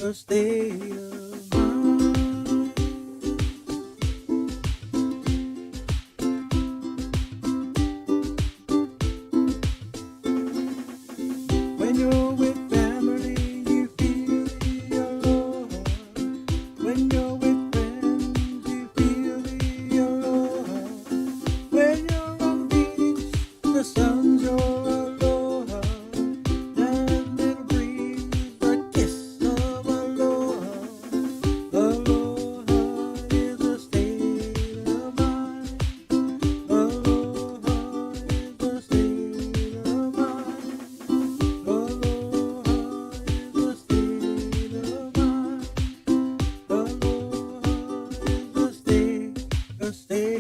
a state of mind. When you're with family, you feel the aloha. When you're with friends, you feel the aloha. When you're on the beach, the sun's your aloha. And it'll breathe the kiss of aloha. Aloha is a state of mind. Aloha is a state of mind. Aloha is a state of mind. Aloha is a state of mind. A state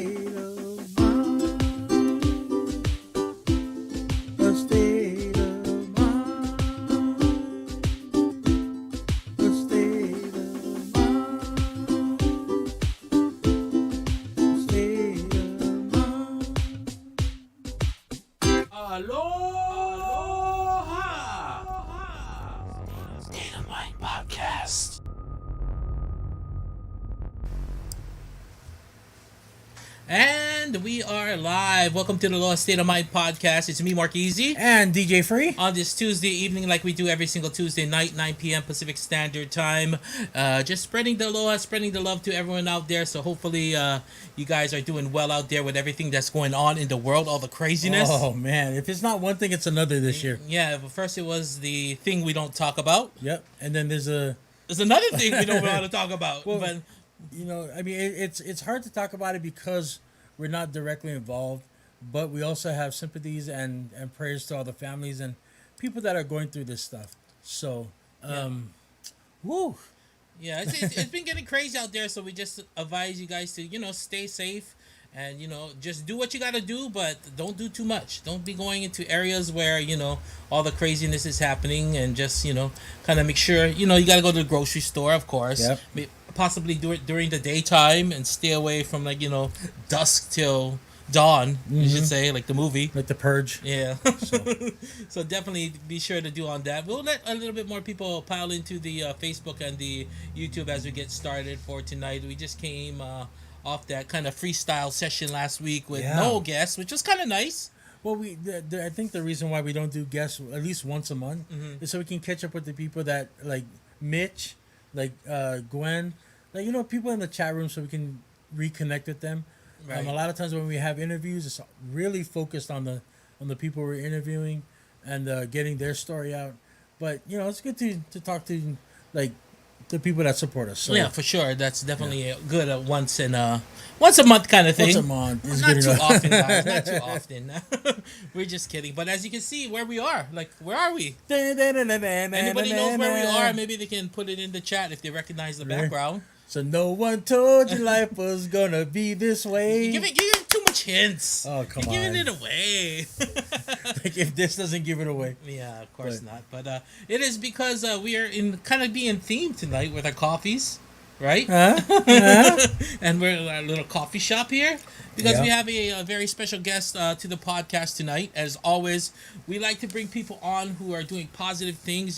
of mind. A state of mind. A state of mind. Aloha! State of Mind Podcast. And we are live. Welcome to the Aloha State of Mind Podcast. It's me, Mark Easy. And DJ Free. On this Tuesday evening, like we do every single Tuesday night, 9 p.m. Pacific Standard Time. Just spreading the aloha, spreading the love to everyone out there. So hopefully you guys are doing well out there with everything that's going on in the world, all the craziness. Oh man, if it's not one thing, it's another this year. Yeah, but first it was the thing we don't talk about. Yep. And then there's another thing we don't want to talk about. Well, but you know, I mean, it's hard to talk about it because we're not directly involved, but we also have sympathies and prayers to all the families and people that are going through this stuff. So, woo. yeah, it's been getting crazy out there, so we just advise you guys to, stay safe and, just do what you got to do, but don't do too much. Don't be going into areas where, all the craziness is happening, and just, kind of make sure, you got to go to the grocery store, of course. Yep. Possibly do it during the daytime and stay away from, like, dusk till dawn, you should say, like the movie. Like The Purge. Yeah. So definitely be sure to do on that. We'll let a little bit more people pile into the Facebook and the YouTube as we get started for tonight. We just came off that kind of freestyle session last week with no guests, which was kind of nice. Well, I think the reason why we don't do guests at least once a month is so we can catch up with the people that, like Mitch, like Gwen, like, people in the chat room, so we can reconnect with them. Right. A lot of times when we have interviews, it's really focused on the people we're interviewing and getting their story out. But it's good to talk to, like, the people that support us. So, yeah, for sure. That's definitely good once a month kind of thing. Once a month is Not good too enough. often, guys. Not too often. We're just kidding. But as you can see, where we are, like, where are we? Anybody knows where we are? Maybe they can put it in the chat if they recognize the background. So no one told you life was gonna be this way. You're giving too much hints. Oh, come You're on. giving it away. Like, if this doesn't give it away. Yeah, of course not. But it is because we are in kind of being themed tonight with our coffees, right? Huh? And we're in our little coffee shop here because Yeah. we have a very special guest to the podcast tonight. As always, we like to bring people on who are doing positive things.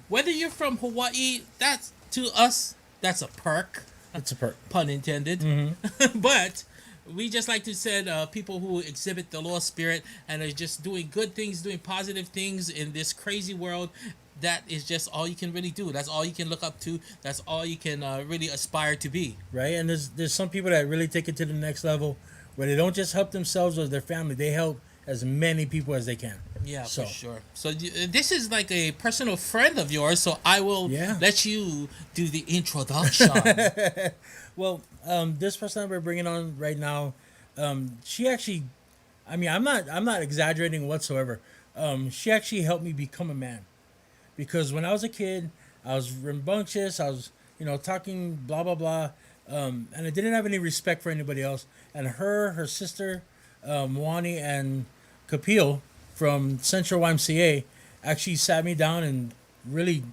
Whether you're from Hawaii, that's to us. That's a perk. It's a perk. Pun intended. Mm-hmm. But we just like to send people who exhibit the Aloha spirit and are just doing good things, doing positive things in this crazy world. That is just all you can really do. That's all you can look up to. That's all you can really aspire to be. Right? And there's some people that really take it to the next level where they don't just help themselves or their family. They help as many people as they can. Yeah, So. for sure. So this is like a personal friend of yours, so I will let you do the introduction. Well, this person that we're bringing on right now, she actually, I mean, I'm not exaggerating whatsoever. She actually helped me become a man, because when I was a kid, I was rambunctious. I was, talking blah blah blah, and I didn't have any respect for anybody else. And her sister, Moani and Kapil from Central YMCA actually sat me down and really,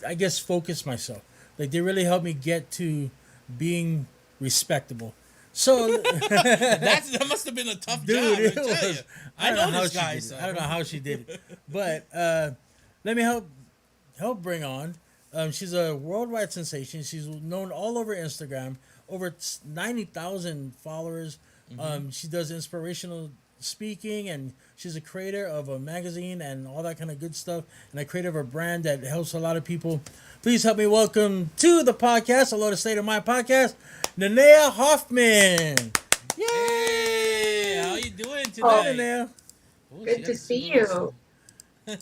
I guess, focused myself. Like, they really helped me get to being respectable. So that must have been a tough job. it I tell you. was. I know this she guy. did it. So. I don't know how she did it, but let me help bring on She's a worldwide sensation. She's known all over Instagram, over 90,000 followers. She does inspirational speaking, and she's a creator of a magazine and all that kind of good stuff, and a creator of a brand that helps a lot of people. Please help me welcome to the podcast, Aloha, the State of My Podcast, Nanea Hoffman. Yay! Hey, how you doing today? Oh, Nanea. Oh, she good got to the see little- you.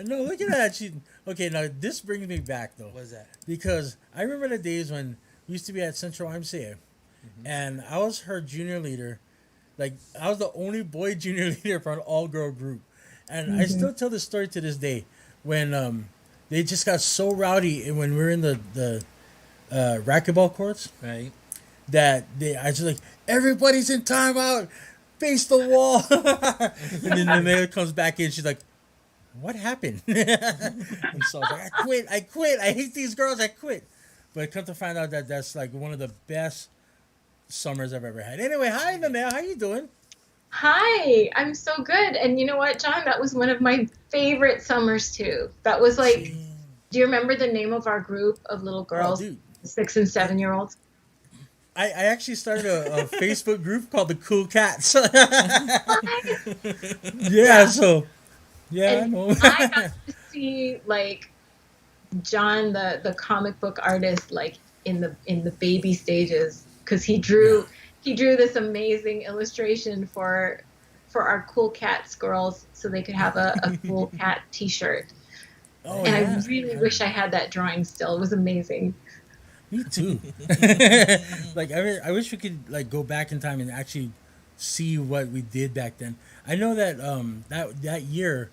No, look at that. Okay, now this brings me back though. What's that? Because I remember the days when we used to be at Central YMCA, and I was her junior leader. Like, I was the only boy junior leader for an all-girl group. And I still tell this story to this day when they just got so rowdy and when we were in the racquetball courts Right. that I was like, everybody's in timeout, face the wall. And then Nanea comes back in, she's like, what happened? And so I was like, I quit, I hate these girls, I quit. But come to find out that that's like one of the best summers I've ever had. Anyway, hi Nanea, how you doing? Hi, I'm so good. And you know what, John? That was one of my favorite summers too. That was like, do you remember the name of our group of little girls, dude. 6 and 7-year-olds? I actually started a Facebook group called the Cool Cats. Yeah, so yeah, I And know. I got to see like John, the comic book artist, like in the baby stages, because he drew this amazing illustration for our Cool Cats girls, so they could have a Cool Cat T-shirt. Oh, And yeah. I really wish I had that drawing still. It was amazing. Me too. Like I wish we could like go back in time and actually see what we did back then. I know that that year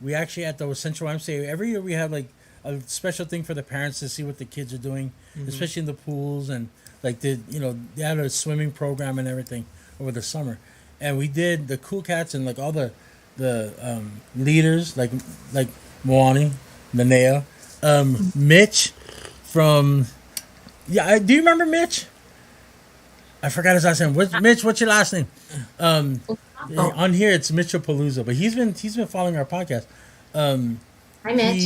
we actually at the Central YMCA every year we have like a special thing for the parents to see what the kids are doing, especially in the pools and like they had a swimming program and everything over the summer, and we did the Cool Cats and like all the leaders like Moani, Nanea, Mitch from. Yeah, do you remember Mitch? I forgot his last name. Mitch, what's your last name? On here it's Mitchell Palooza, but he's been following our podcast. Hi, Mitch.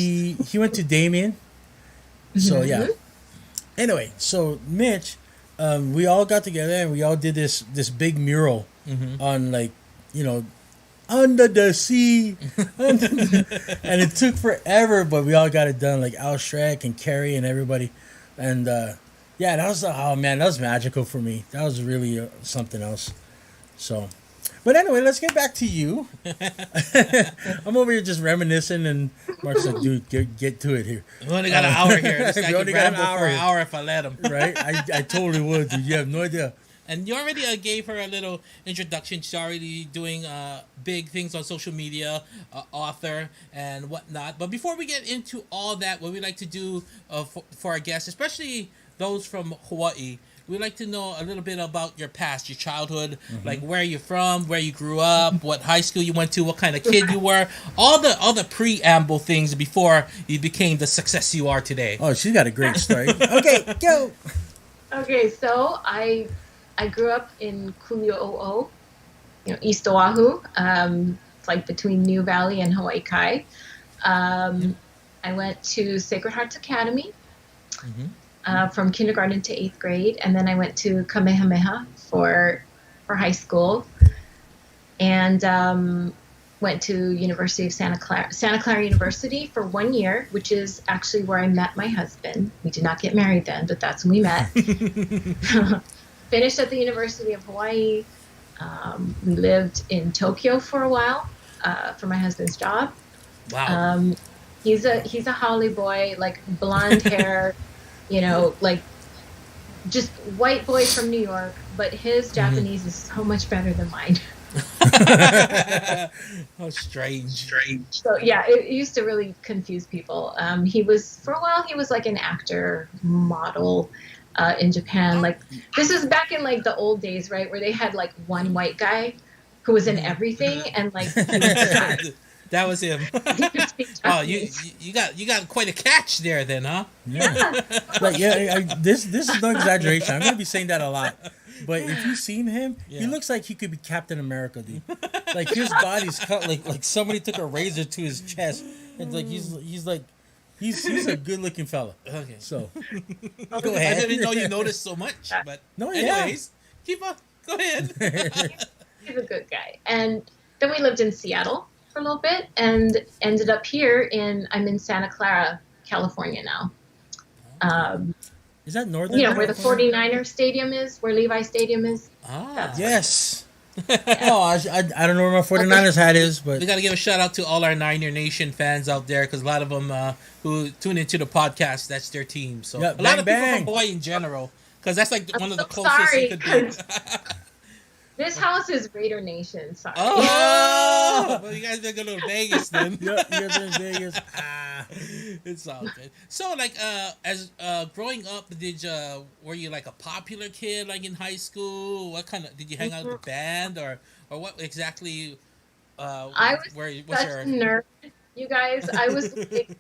He went to Damien. So yeah. Anyway, so Mitch, we all got together and we all did this big mural on like under the sea, and it took forever, but we all got it done. Like Al Shrek and Carrie and everybody, and yeah, that was that was magical for me. That was really something else. So, but anyway, let's get back to you. I'm over here just reminiscing, and Mark's like, "Dude, get to it here." We only got an hour here. This guy We could only got an ramble for an hour. hour if I let him. Right? I totally would, dude. You have no idea. And you already gave her a little introduction. She's already doing big things on social media, author and whatnot. But before we get into all that, what we like to do for our guests, especially those from Hawaii, we like to know a little bit about your past, your childhood, like where you're from, where you grew up, what high school you went to, what kind of kid you were, all the preamble things before you became the success you are today. Oh, she's got a great story. Okay, go. Okay, so I grew up in Kuli'o'o, East Oahu. It's like between New Valley and Hawaii Kai. I went to Sacred Hearts Academy from kindergarten to 8th grade, and then I went to Kamehameha for high school, and went to University of Santa Clara University for 1 year, which is actually where I met my husband. We did not get married then, but that's when we met. Finished at the University of Hawaii. We lived in Tokyo for a while for my husband's job. Wow. He's a Holly boy, like blonde hair, like just white boy from New York, but his Japanese is so much better than mine. How strange. So yeah, it used to really confuse people. For a while, he was like an actor, model in Japan. Like this is back in like the old days, right, where they had like one white guy who was in everything, and like he was the guy. That was him. Oh, you got quite a catch there, then, huh? Yeah. Like this is no exaggeration. I'm gonna be saying that a lot. But if you've seen him, he looks like he could be Captain America, dude. Like his body's cut like somebody took a razor to his chest. It's like he's like He's a good looking fella. Okay. So Oh, go I ahead. didn't know you noticed so much, but No, yeah. anyways, keep on. Go ahead. he's a good guy. And then we lived in Seattle for a little bit and ended up I'm in Santa Clara, California now. Um, Is that Northern where the California? 49ers stadium is, where Levi Stadium is. Ah. Yes. Yeah. Oh, I don't know where my 49ers hat is, but We got to give a shout out to all our Niner Nation fans out there because a lot of them who tune into the podcast, that's their team. So Yeah, a lot bang, of people bang. from Hawaii in general because that's like I'm one of the so closest sorry, it could be. 'cause this house is Raider Nation. Sorry. Oh, well, you guys are going to Vegas then. yep, you're in Vegas. Ah. It's all good. So, like, as growing up, were you like a popular kid, like in high school? What kind of did you hang out with the band, or what exactly? I was What's such a nerd, you guys. I was like,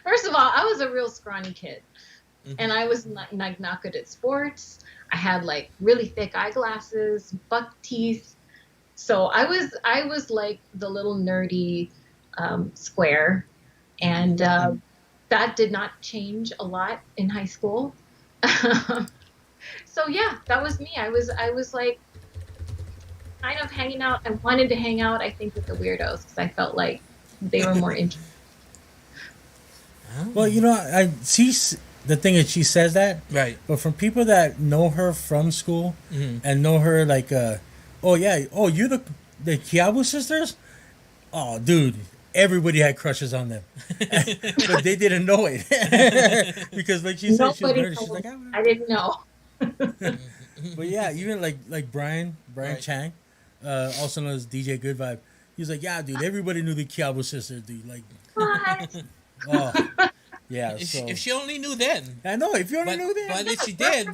first of all, I was a real scrawny kid, and I was not good at sports. I had like really thick eyeglasses, buck teeth. So I was like the little nerdy square, and that did not change a lot in high school. So yeah, that was me. I was like kind of hanging out. I wanted to hang out, I think, with the weirdos because I felt like they were more interesting. Well, I see. The thing is, she says that, Right. but from people that know her from school and know her like, oh yeah, oh you the Kiabu sisters, oh dude, everybody had crushes on them, but they didn't know it because, like she said, she was Nobody nerdy. She's told like, me. I didn't know. but yeah, even like Brian Right. Chang, also known as DJ Good Vibe. He was like, yeah, dude, everybody knew the Kiabu sisters, dude. Like, What? oh yeah. If she only knew then. I know if you only But, knew that. but if she did,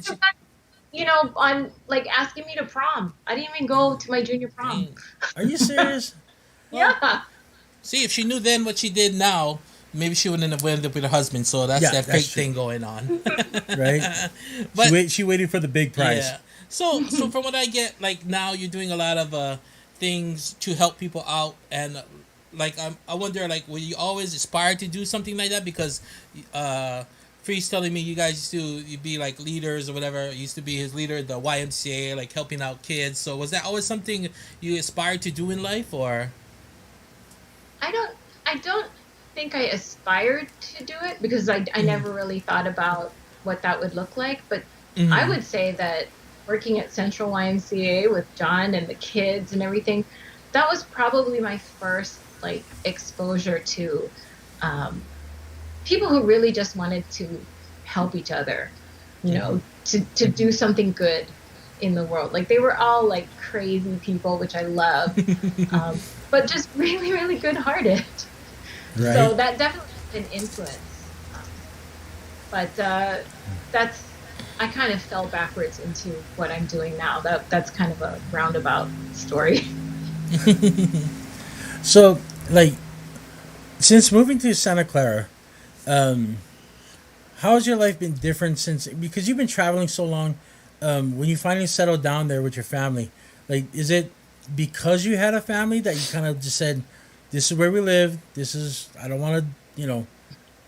On like asking me to prom. I didn't even go to my junior prom. Are you serious? Yeah. see, if she knew then what she did now, maybe she wouldn't have ended up with her husband. So that's Yeah, that that's fake true. thing going on. Right? But She waited for the big prize. yeah. So from what I get, like now you're doing a lot of things to help people out, and like I wonder, like, were you always inspired to do something like that? Because Free's telling me you guys used to be like leaders or whatever. Used to be his leader at the YMCA, like helping out kids. So was that always something you aspired to do in life, or? I don't think I aspired to do it because I never really thought about what that would look like. But I would say that working at Central YMCA with John and the kids and everything, that was probably my first like exposure to people who really just wanted to help each other, to do something good in the world. Like they were all like crazy people, which I love, but just really, really good hearted. Right. So that definitely had an influence. But I kind of fell backwards into what I'm doing now. That's kind of a roundabout story. So, like, since moving to Santa Clara, how has your life been different because you've been traveling so long? When you finally settled down there with your family, like, is it because you had a family that you kind of just said, "This is where we live. I don't want to,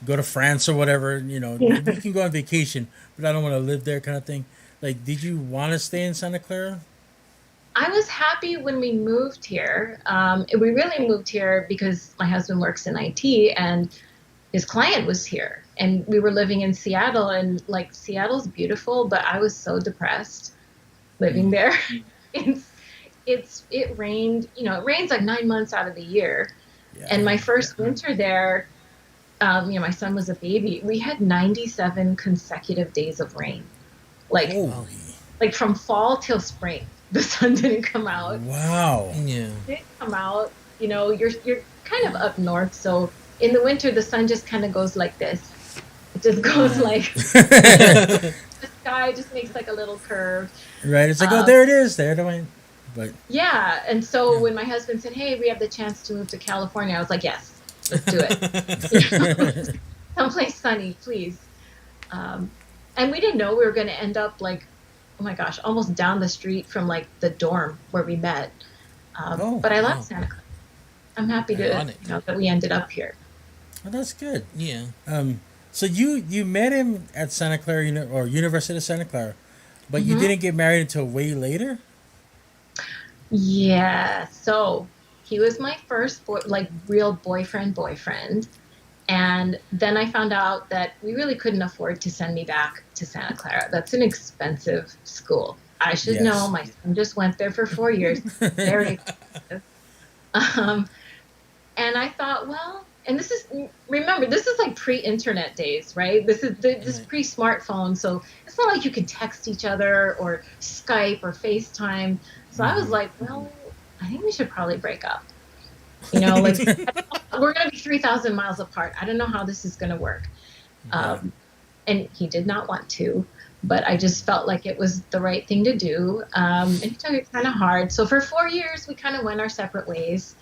go to France or whatever. You can go on vacation, but I don't want to live there," kind of thing. Like, did you want to stay in Santa Clara? I was happy when we moved here. We really moved here because my husband works in IT and his client was here. And we were living in Seattle, and like Seattle's beautiful, but I was so depressed living there. It rained, it rains like 9 months out of the year. Yeah. And my first winter there, my son was a baby. We had 97 consecutive days of rain, like from fall till spring. The sun didn't come out. Wow. Yeah. It didn't come out. You're kind of up north, so in the winter the sun just kind of goes like this. It just goes like the sky just makes like a little curve. Right. It's like, there it is. There it went. But yeah, and so when my husband said, "Hey, we have the chance to move to California," I was like, "Yes, let's do it." Someplace sunny, please. And we didn't know we were going to end up like, oh my gosh, almost down the street from like the dorm where we met. But I love Santa Clara. I'm happy that we ended up here. Well, that's good. Yeah. So you met him at Santa Clara or University of Santa Clara, but you Hmm. didn't get married until way later. Yeah. So he was my first like real boyfriend. And then I found out that we really couldn't afford to send me back to Santa Clara. That's an expensive school. I should know. Yes. My son just went there for 4 years. Very expensive. Um, and I thought, well, and this is, remember, this is like pre-internet days, right? This Right. pre-smartphone, so it's not like you could text each other or Skype or FaceTime. So I was Hmm. like, well, I think we should probably break up. Like we're going to be 3,000 miles apart. I don't know how this is going to work. Yeah. Um, and he did not want to, but I just felt like it was the right thing to do. And he took it kind of hard. So for 4 years, we kind of went our separate ways.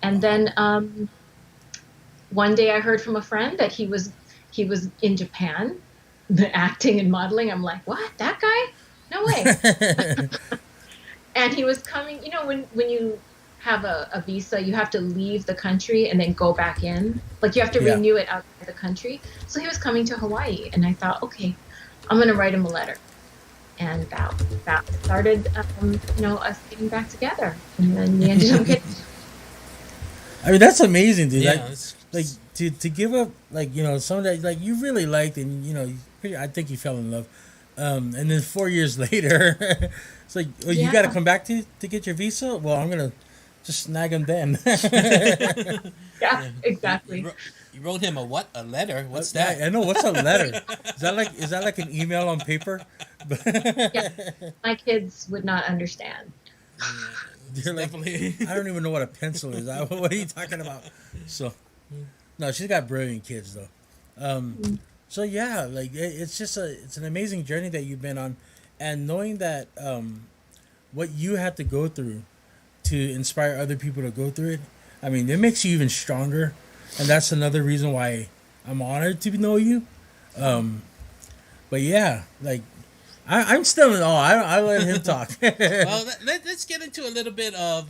And Wow. then one day I heard from a friend that he was in Japan, acting and modeling. I'm like, what? That guy? No way. And he was coming. When you have a visa, you have to leave the country and then go back in. Like you have to Yeah. renew it outside the country. So he was coming to Hawaii, and I thought, okay, I'm gonna write him a letter, and that started, us getting back together, and then we ended up getting. I mean, that's amazing, dude. Yeah. It's, Like to give up, like some that like you really liked, and I think you fell in love, and then 4 years later, it's like, oh, you got to Yeah, come back to get your visa. Well, I'm gonna just snag him then. yeah, yeah. exactly. You wrote him a what? A letter? What's that? Yeah, I know. What's a letter? Is that like an email on paper? Yeah, my kids would not understand. Yeah, it's You're like, definitely. I don't even know what a pencil is. What are you talking about? So no, she's got brilliant kids though. Um, Mm. so yeah, like it's an amazing journey that you've been on, and knowing that what you had to go through to inspire other people to go through it. I mean, it makes you even stronger, and that's another reason why I'm honored to know you. Um, but yeah, like I'm still in awe. I let him talk. Well, let's get into a little bit of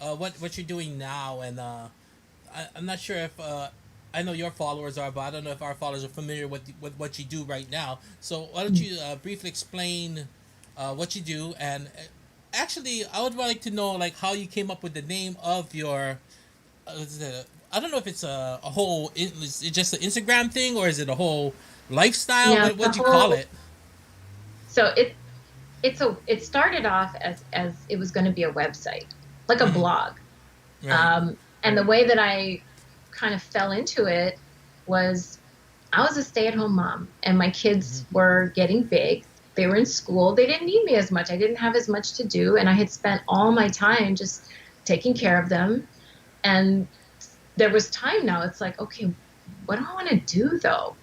what you're doing now, and I'm not sure if I know your followers are, but I don't know if our followers are familiar with what you do right now. So why don't you briefly explain what you do, and actually, I would like to know like how you came up with the name of your. I don't know if it's a whole. Is it just an Instagram thing, or is it a whole lifestyle? Yeah, What do you call it? so it started off as it was going to be a website, like a Hmm. blog. Right. And the way that I kind of fell into it was I was a stay-at-home mom, and my Hmm. kids were getting big. They were in school. They didn't need me as much. I didn't have as much to do, and I had spent all my time just taking care of them. And there was time now. It's like, okay, what do I want to do though?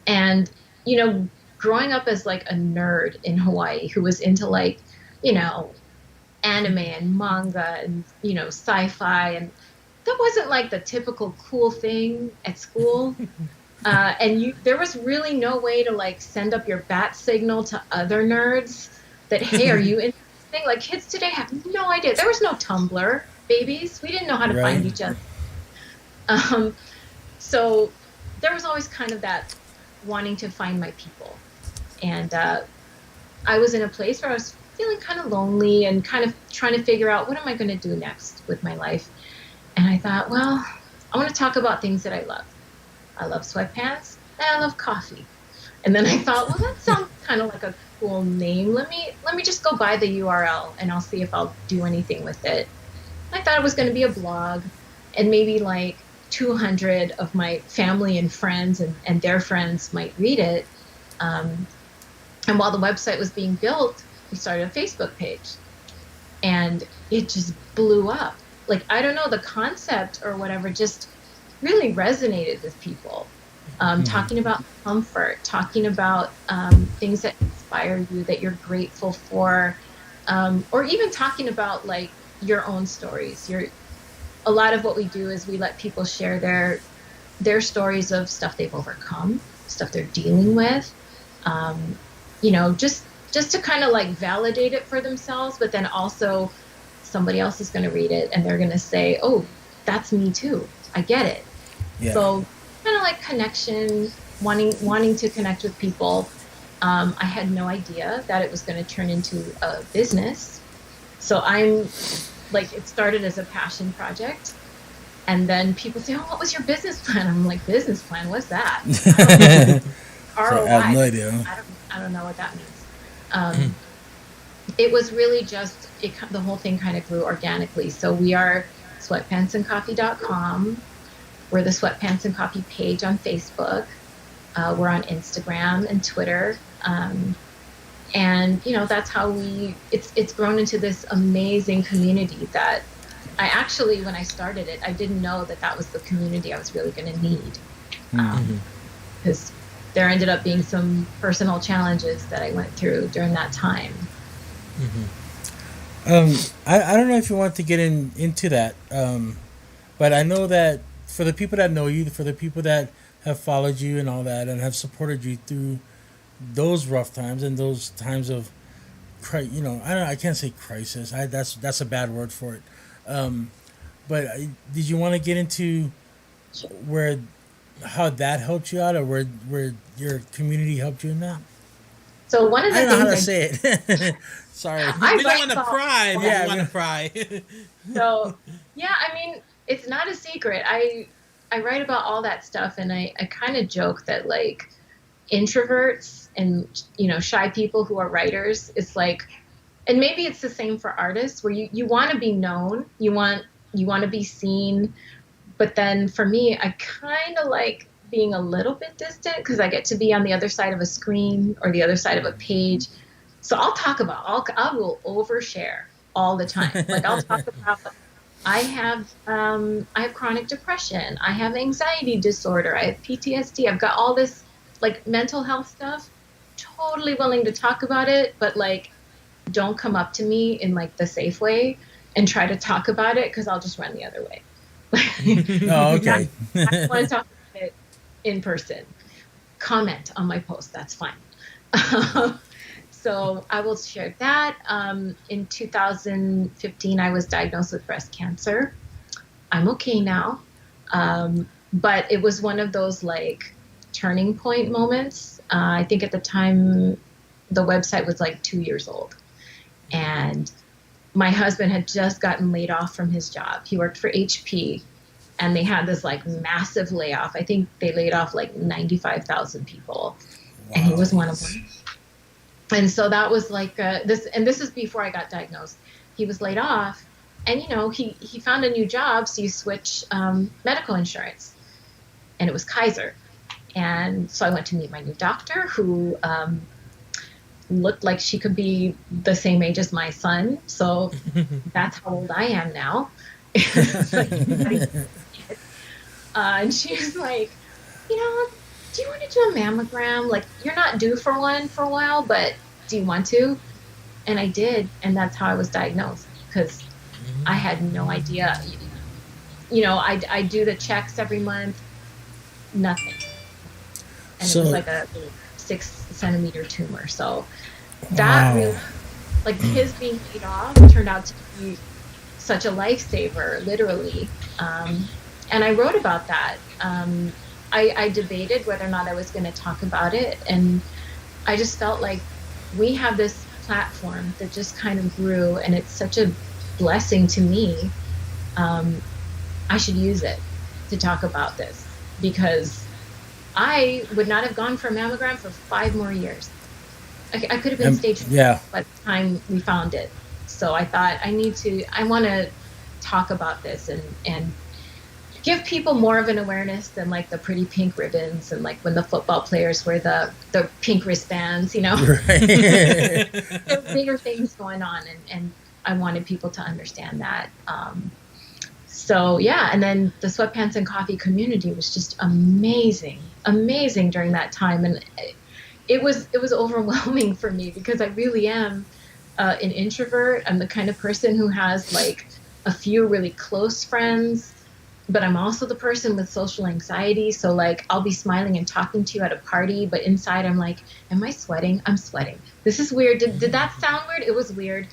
And you know, growing up as like a nerd in Hawaii who was into like, you know, anime and manga and sci-fi, and that wasn't like the typical cool thing at school. And there was really no way to like send up your bat signal to other nerds that, hey, are you in this thing? Like kids today have no idea. There was no Tumblr, babies. We didn't know how to Right. find each other. Um, so there was always kind of that wanting to find my people. And I was in a place where I was feeling kind of lonely and kind of trying to figure out what am I going to do next with my life. And I thought, well, I want to talk about things that I love. I love sweatpants and I love coffee. And then I thought, well, that sounds kind of like a cool name. Let me just go buy the URL and I'll see if I'll do anything with it. I thought it was going to be a blog, and maybe like 200 of my family and friends and their friends might read it. Um, and while the website was being built, we started a Facebook page, and it just blew up. Like, I don't know, the concept or whatever just really resonated with people. Mhm. Talking about comfort, talking about things that inspire you, that you're grateful for, or even talking about like your own stories. A lot of what we do is we let people share their stories of stuff they've overcome, stuff they're dealing with, um, just to kind of like validate it for themselves, but then also somebody else is going to read it and they're going to say, oh, that's me too. I get it. Yeah. So of like connection, wanting to connect with people. I had no idea that it was going to turn into a business. So I'm like, it started as a passion project. And then people say, "Oh, what was your business plan?" I'm like, "Business plan? What's that?" I don't So I have no ROI. idea. I don't know what that means. Um, it was really just the whole thing kind of grew organically. So we are sweatpantsandcoffee.com. We're the Sweatpants and Coffee page on Facebook. We're on Instagram and Twitter. And that's how it's grown into this amazing community that I actually, when I started it, I didn't know that that was the community I was really going to need. Because there ended up being some personal challenges that I went through during that time. I don't know if you want to get into that, but I know that for the people that know you, for the people that have followed you and all that, and have supported you through those rough times and those times of, I don't know, I can't say crisis. That's a bad word for it. But did you want to get into where how that helped you out, or where your community helped you in that? So one of the I don't know how to things say it. Sorry. We don't want to pry, but Yeah, we want to pry. So yeah, I mean, it's not a secret. I write about all that stuff, and I kind of joke that like introverts and shy people who are writers, it's like, and maybe it's the same for artists, where you want to be known, you want to be seen, but then for me, I kind of like being a little bit distant because I get to be on the other side of a screen or the other side of a page. So I will overshare all the time. Like I'll talk about I have chronic depression, I have anxiety disorder, I have PTSD, I've got all this like mental health stuff. Totally willing to talk about it, but like don't come up to me in like the safe way and try to talk about it because I'll just run the other way. Oh, okay. I want to talk about it in person. Comment on my post, that's fine. So I will share that. In 2015, I was diagnosed with breast cancer. I'm okay now. But it was one of those like turning point moments. I think at the time, the website was like 2 years old. And my husband had just gotten laid off from his job. He worked for HP, and they had this like massive layoff. I think they laid off like 95,000 people. Wow. And he was one of them. And so that was like this is before I got diagnosed. He was laid off, and he found a new job, so you switch medical insurance, and it was Kaiser. And so I went to meet my new doctor, who looked like she could be the same age as my son. So that's how old I am now. And she was like, do you want to do a mammogram? Like, you're not due for one for a while, but do you want to? And I did. And that's how I was diagnosed, because I had no idea. I do the checks every month, nothing. And it was like a 6-centimeter tumor. So that really, like his being laid off turned out to be such a lifesaver, literally. And I wrote about that. I debated whether or not I was going to talk about it. And I just felt like we have this platform that just kind of grew, and it's such a blessing to me. I should use it to talk about this, because I would not have gone for a mammogram for 5 more years. I could have been stage 4 by the time we found it. So I thought I want to talk about this and give people more of an awareness than like the pretty pink ribbons and like when the football players wear the pink wristbands, Right. There are bigger things going on, and I wanted people to understand that. So yeah, and then the Sweatpants and Coffee community was just amazing during that time, and it was overwhelming for me because I really am an introvert. I'm the kind of person who has like a few really close friends, but I'm also the person with social anxiety. So like I'll be smiling and talking to you at a party, but inside I'm like, am I sweating? I'm sweating. This is weird. Did that sound weird? It was weird.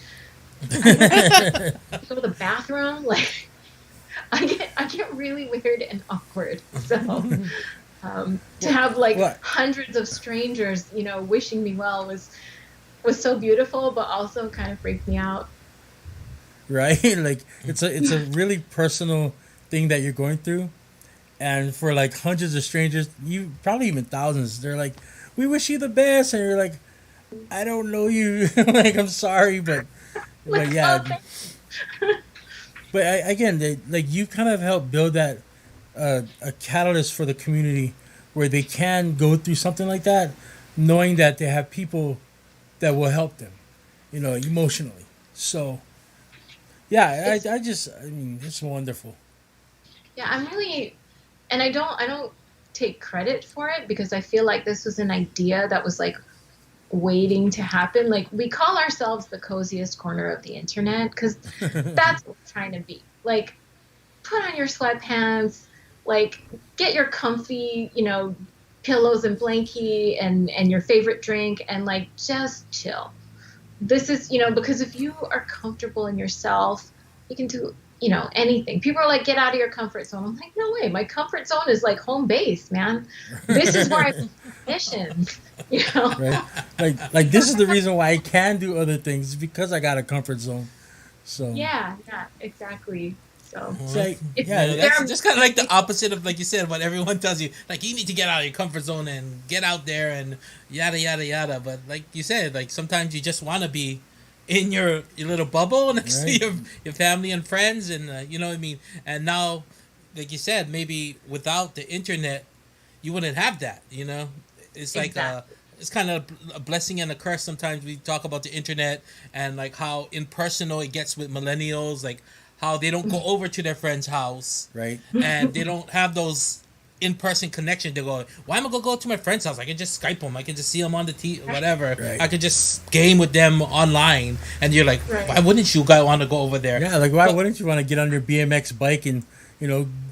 I go to the bathroom, like I get really weird and awkward. So To have like What? hundreds of strangers, wishing me well was so beautiful, but also kind of freaked me out. Right? Like it's a really personal thing that you're going through, and for like hundreds of strangers, you probably even thousands, they're like, "We wish you the best," and you're like, "I don't know you." Like, I'm sorry, but Like, yeah, oh, thank but again, like you kind of help build that a catalyst for the community where they can go through something like that, knowing that they have people that will help them, emotionally. So yeah, it's I mean, it's wonderful. yeah, I'm really, and I don't take credit for it because I feel like this was an idea that was like waiting to happen. Like we call ourselves the coziest corner of the internet because that's what we're trying to be. Like put on your sweatpants, like get your comfy, pillows and blankie and your favorite drink and like just chill. This is, because if you are comfortable in yourself, you can do, anything. People are like, get out of your comfort zone. I'm like, no way. My comfort zone is like home base, man. This is where I mission, you know? Right? Like this is the reason why I can do other things, because I got a comfort zone. So Yeah, yeah, exactly. So it's like, it's yeah, No, there that's are just kind of like the opposite of, like you said, what everyone tells you. Like, you need to get out of your comfort zone and get out there and yada yada yada. But like you said, like sometimes you just want to be in your little bubble next to right, your family and friends, and you know what I mean. And now, like you said, maybe without the internet, you wouldn't have that. It's like exactly. it's kind of a blessing and a curse. Sometimes we talk about the internet and like how impersonal it gets with millennials, like how they don't go over to their friend's house right, and they don't have those in-person connection. They go, why am I gonna go to my friend's house? I can just Skype them. I can just see them on the whatever. right. I could just game with them online. And you're like, Right. why wouldn't you guys want to go over there? Yeah, like why But wouldn't you want to get on your BMX bike and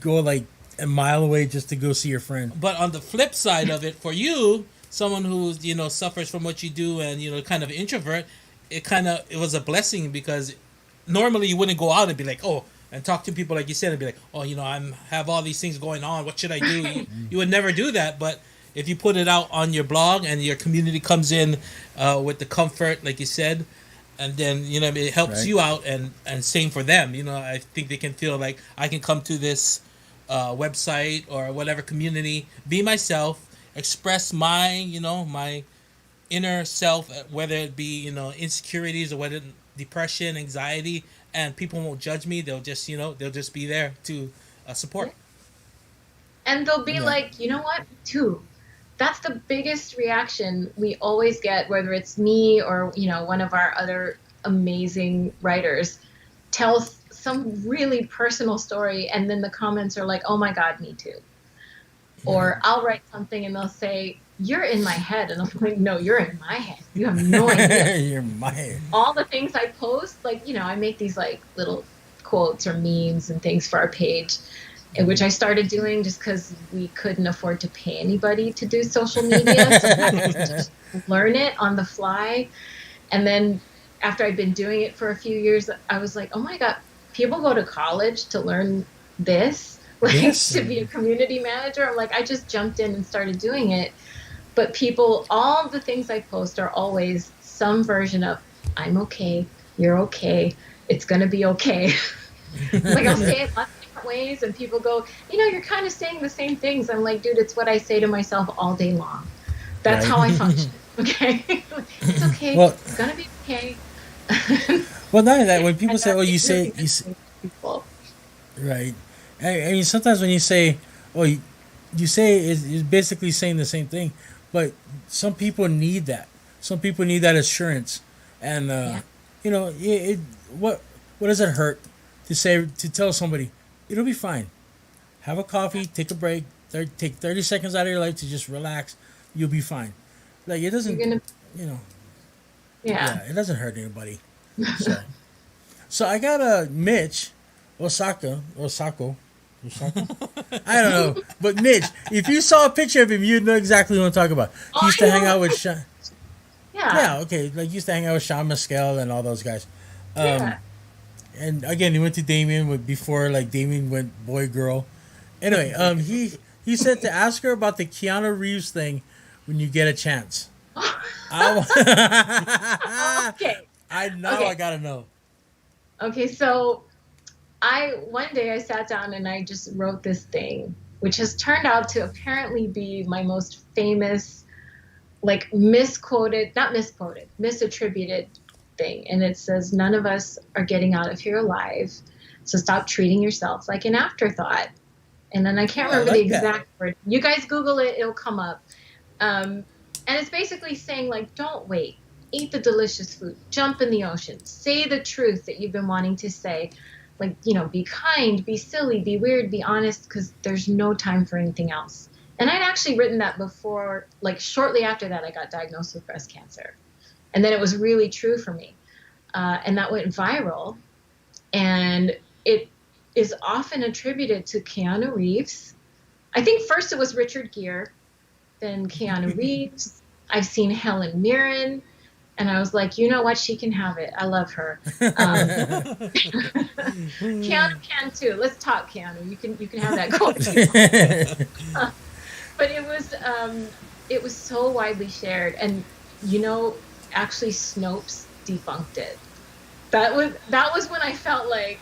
go like a mile away just to go see your friend? but on the flip side of it, for you, someone who's suffers from what you do and kind of introvert, it was a blessing because normally you wouldn't go out and be like, oh, and talk to people like you said and be like, oh, I'm have all these things going on. What should I do? You would never do that. But if you put it out on your blog and your community comes in with the comfort, like you said, and then it helps Right. you out, and same for them. I think they can feel like I can come to this website or whatever community, be myself, express my inner self, whether it be insecurities or whether depression, anxiety, and people won't judge me. They'll just they'll just be there to support. And they'll be Yeah. like, you know what, too. That's the biggest reaction we always get, whether it's me or, one of our other amazing writers tells some really personal story. And then the comments are like, oh my God, me too. Or I'll write something and they'll say, you're in my head. And I'm like, no, you're in my head. You have no idea. You're my All the things I post, like, I make these like little quotes or memes and things for our page, which I started doing just because we couldn't afford to pay anybody to do social media. So I had to just learn it on the fly. And then after I'd been doing it for a few years, I was like, oh my God, people go to college to learn this, like Yes. to be a community manager. I'm like, I just jumped in and started doing it. But people, all the things I post are always some version of, I'm okay, you're okay, it's going to be okay. Like I'll say it lots of different ways and people go, you're kind of saying the same things. I'm like, dude, it's what I say to myself all day long. That's Right. how I function. Okay. It's okay. Well, It's going to be okay. well, not only that, when people And say, "Oh, that's you really say good you," for people. right? I mean, sometimes when you say, "Oh, you say," it's basically saying the same thing, but some people need that. Some people need that assurance, and Yeah. what does it hurt to tell somebody it'll be fine? Have a coffee, take a break, take 30 seconds out of your life to just relax. You'll be fine. Like it You're doesn't, going to, you know, yeah. yeah, it doesn't hurt anybody. So, so I got a Mitch Osako. I don't know, but Mitch, if you saw a picture of him, you'd know exactly what I'm talking about. Oh, He used to I hang know. out with Sean. Yeah. Yeah, okay, like he used to hang out with Sean Mescal and all those guys. Yeah. And again, he went to Damien before like Damien went boy girl. Anyway, He said to ask her about the Keanu Reeves thing when you get a chance. I, Okay. I now Okay. I gotta know. Okay, so I one day I sat down and I just wrote this thing, which has turned out to apparently be my most famous, like misquoted, not misquoted, misattributed thing. And it says, "None of us are getting out of here alive. So stop treating yourself like an afterthought." And then I can't Oh, I remember the like that. exact word. You guys Google it, it'll come up. And it's basically saying, like, don't wait. Eat the delicious food. Jump in the ocean. Say the truth that you've been wanting to say. Like, be kind, be silly, be weird, be honest, because there's no time for anything else. And I'd actually written that before, like, shortly after that, I got diagnosed with breast cancer. And then it was really true for me. And that went viral. And it is often attributed to Keanu Reeves. I think first it was Richard Gere, then Keanu Reeves. I've seen Helen Mirren, and I was like, you know what? She can have it. I love her. Keanu can too. Let's talk, Keanu. You can have that quote too. But it was so widely shared, and you know, actually Snopes debunked it. That was when I felt like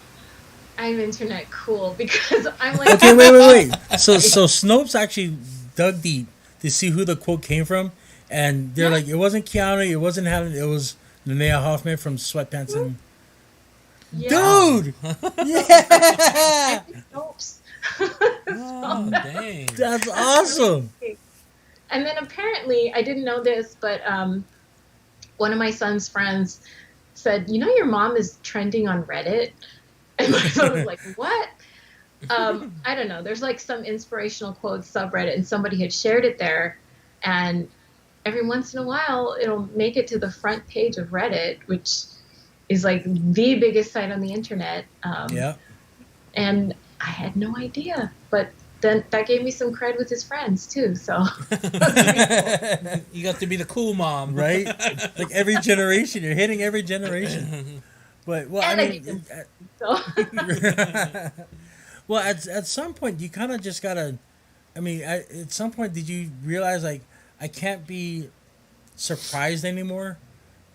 I'm internet cool because I'm like, Okay, wait. So Snopes actually dug deep to see who the quote came from, and they're yeah, like, it wasn't Keanu, it wasn't Helen, it was Nanea Hoffman from Sweatpants and. yeah, Dude, yeah, Snopes. Oh, dang. that's awesome. And then apparently, I didn't know this, but one of my son's friends said, "You know, your mom is trending on Reddit." And my son was like, "What?" I don't know. There's like some inspirational quotes subreddit, and somebody had shared it there. And every once in a while, it'll make it to the front page of Reddit, which is like the biggest site on the internet. Yeah. And I had no idea, but then that gave me some cred with his friends too. So You got to be the cool mom. Right? Like every generation, you're hitting every generation. But well, and I I mean, did them. So well, at some point, you kind of just gotta. I mean, at some point, did you realize like I can't be surprised anymore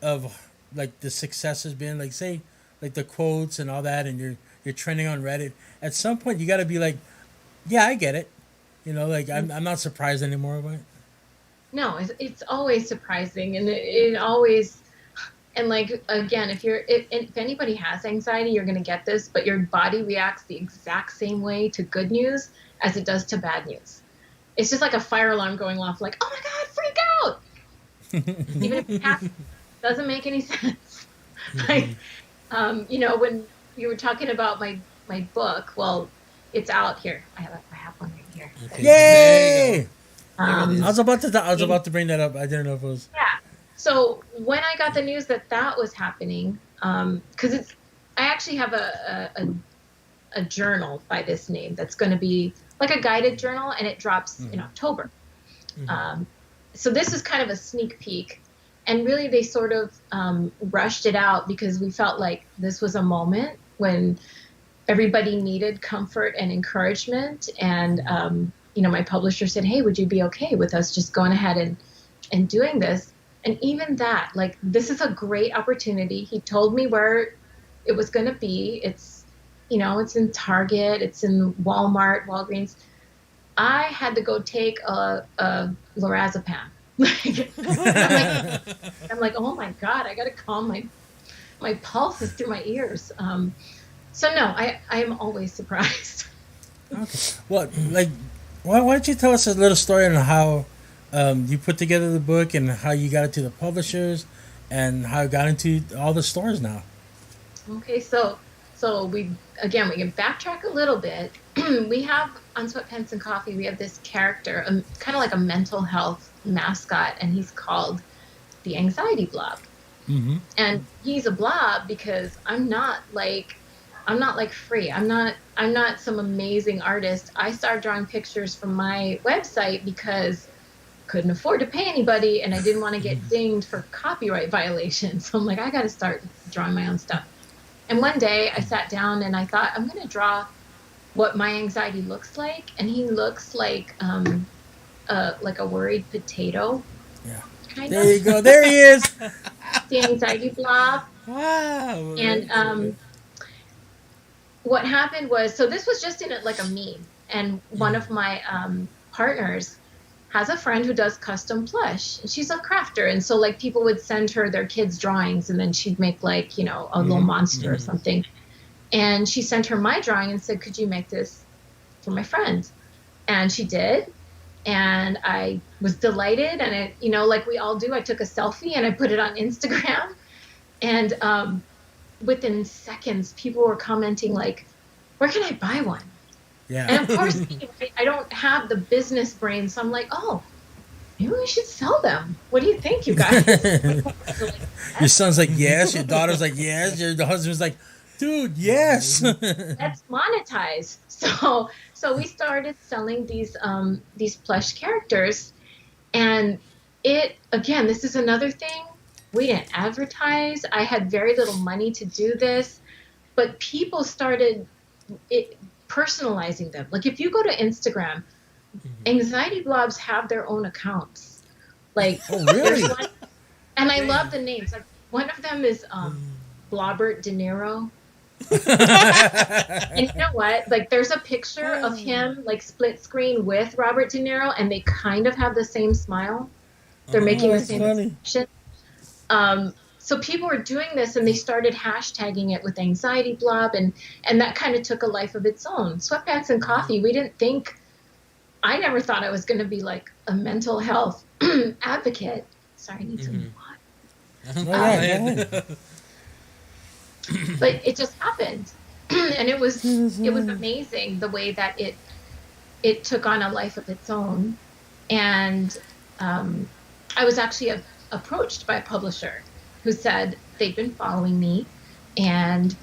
of like the success has been like say like the quotes and all that, and you're trending on Reddit. At some point, you got to be like, yeah, I get it. Like I'm not surprised anymore by it. no, it's always surprising, and it always. And like again, if anybody has anxiety, you're gonna get this, but your body reacts the exact same way to good news as it does to bad news. It's just like a fire alarm going off, like, oh my god, freak out! Even if it doesn't make any sense. Like, when you were talking about my book, well, it's out here. I have one right here. Okay, there you Yay! go. There it I is. was about to bring that up. I didn't know if it was. Yeah. So when I got the news that was happening, because I actually have a journal by this name that's going to be like a guided journal, and it drops in October. Mhm. So this is kind of a sneak peek, and really they sort of rushed it out because we felt like this was a moment when everybody needed comfort and encouragement, and my publisher said, "Hey, would you be okay with us just going ahead and doing this?" And even that, like, this is a great opportunity. He told me where it was going to be. It's in Target, it's in Walmart, Walgreens. I had to go take a lorazepam. I'm like, oh my God, I got to calm my pulses through my ears. So no, I am always surprised. Okay. What like? Why don't you tell us a little story on how you put together the book and how you got it to the publishers and how it got into all the stores now? Okay, so we can backtrack a little bit. We have on Sweatpants and Coffee, we have this character, kind of like a mental health mascot, and he's called the Anxiety Blob. Mm-hmm. And he's a blob because I'm not like free. I'm not some amazing artist. I started drawing pictures from my website because couldn't afford to pay anybody, and I didn't want to get dinged for copyright violations. So I'm like, I got to start drawing my own stuff. And one day I sat down and I thought, I'm going to draw what my anxiety looks like, and he looks like a worried potato, Yeah. kind There of you go. There he is. the anxiety blob. Wow. And what happened was, so this was just in it like a meme, and one of my partners has a friend who does custom plush, and she's a crafter, and so like people would send her their kids drawings, and then she'd make like, you know, a little monster or something. And she sent her my drawing and said, could you make this for my friend? And she did. And I was delighted. And it, you know, like we all do, I took a selfie and I put it on Instagram. And within seconds, people were commenting like, where can I buy one? Yeah. And of course, I don't have the business brain. So I'm like, oh, maybe we should sell them. What do you think, you guys? Like, Your son's like, yes. Your daughter's like, yes. Your husband's like, dude, yes. let's monetize. So we started selling these plush characters, and it, again, this is another thing. We didn't advertise. I had very little money to do this, but people started personalizing them. Like if you go to Instagram, anxiety blobs have their own accounts. Like, Oh, really? there's one, and I love the names. Like one of them is Blobbert De Niro. And you know what? Like there's a picture of him like split screen with Robert De Niro, and they kind of have the same smile. They're making the that's same funny. expression. So people were doing this, and they started hashtagging it with anxiety blob, and that kind of took a life of its own. Sweatpants and coffee. We didn't think. I never thought I was going to be like a mental health advocate. Sorry, I need some water. Oh, yeah, go ahead. But it just happened, and it was amazing the way that it took on a life of its own. And I was actually approached by a publisher who said they'd been following me, and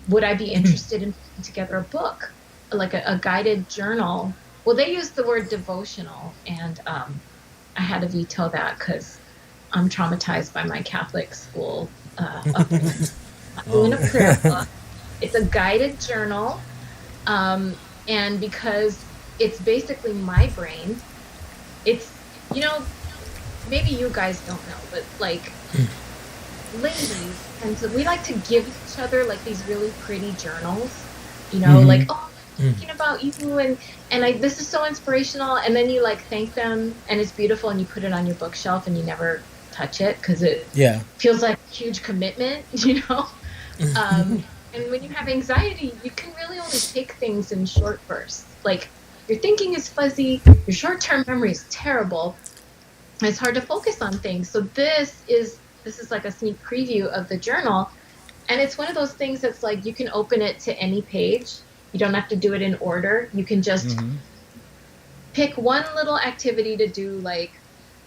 would I be interested in putting together a book, like a guided journal. Well, they used the word devotional, and I had to veto that because I'm traumatized by my Catholic school upbringing. I'm doing a prayer book. It's a guided journal, and because it's basically my brain, it's, you know, maybe you guys don't know, but like ladies, and so we like to give each other like these really pretty journals, you know, like, oh, I'm thinking about you, and this is so inspirational, and then you like thank them, and it's beautiful, and you put it on your bookshelf, and you never touch it because it feels like a huge commitment, you know. And when you have anxiety, you can really only take things in short bursts. Like your thinking is fuzzy, your short-term memory is terrible. It's hard to focus on things. So this is like a sneak preview of the journal, and it's one of those things that's like you can open it to any page. You don't have to do it in order. You can just pick one little activity to do. Like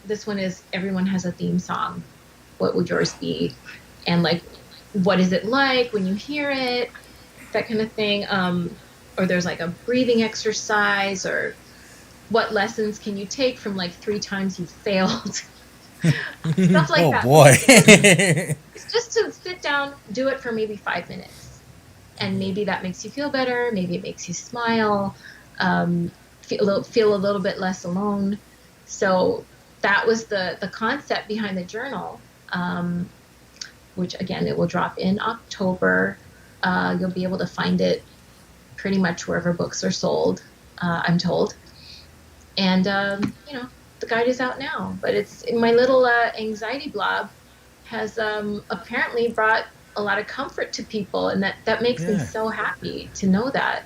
this one is everyone has a theme song. What would yours be? And like, what is it like when you hear it? That kind of thing. Or there's like a breathing exercise, or what lessons can you take from like 3 times you failed? Stuff like that. Oh boy. It's just to sit down, do it for maybe 5 minutes. And maybe that makes you feel better. Maybe it makes you smile, feel a little bit less alone. So that was the concept behind the journal. Which again, it will drop in October. You'll be able to find it pretty much wherever books are sold, I'm told. And, you know, the guide is out now, but it's my little anxiety blob has apparently brought a lot of comfort to people. And that makes me so happy to know that.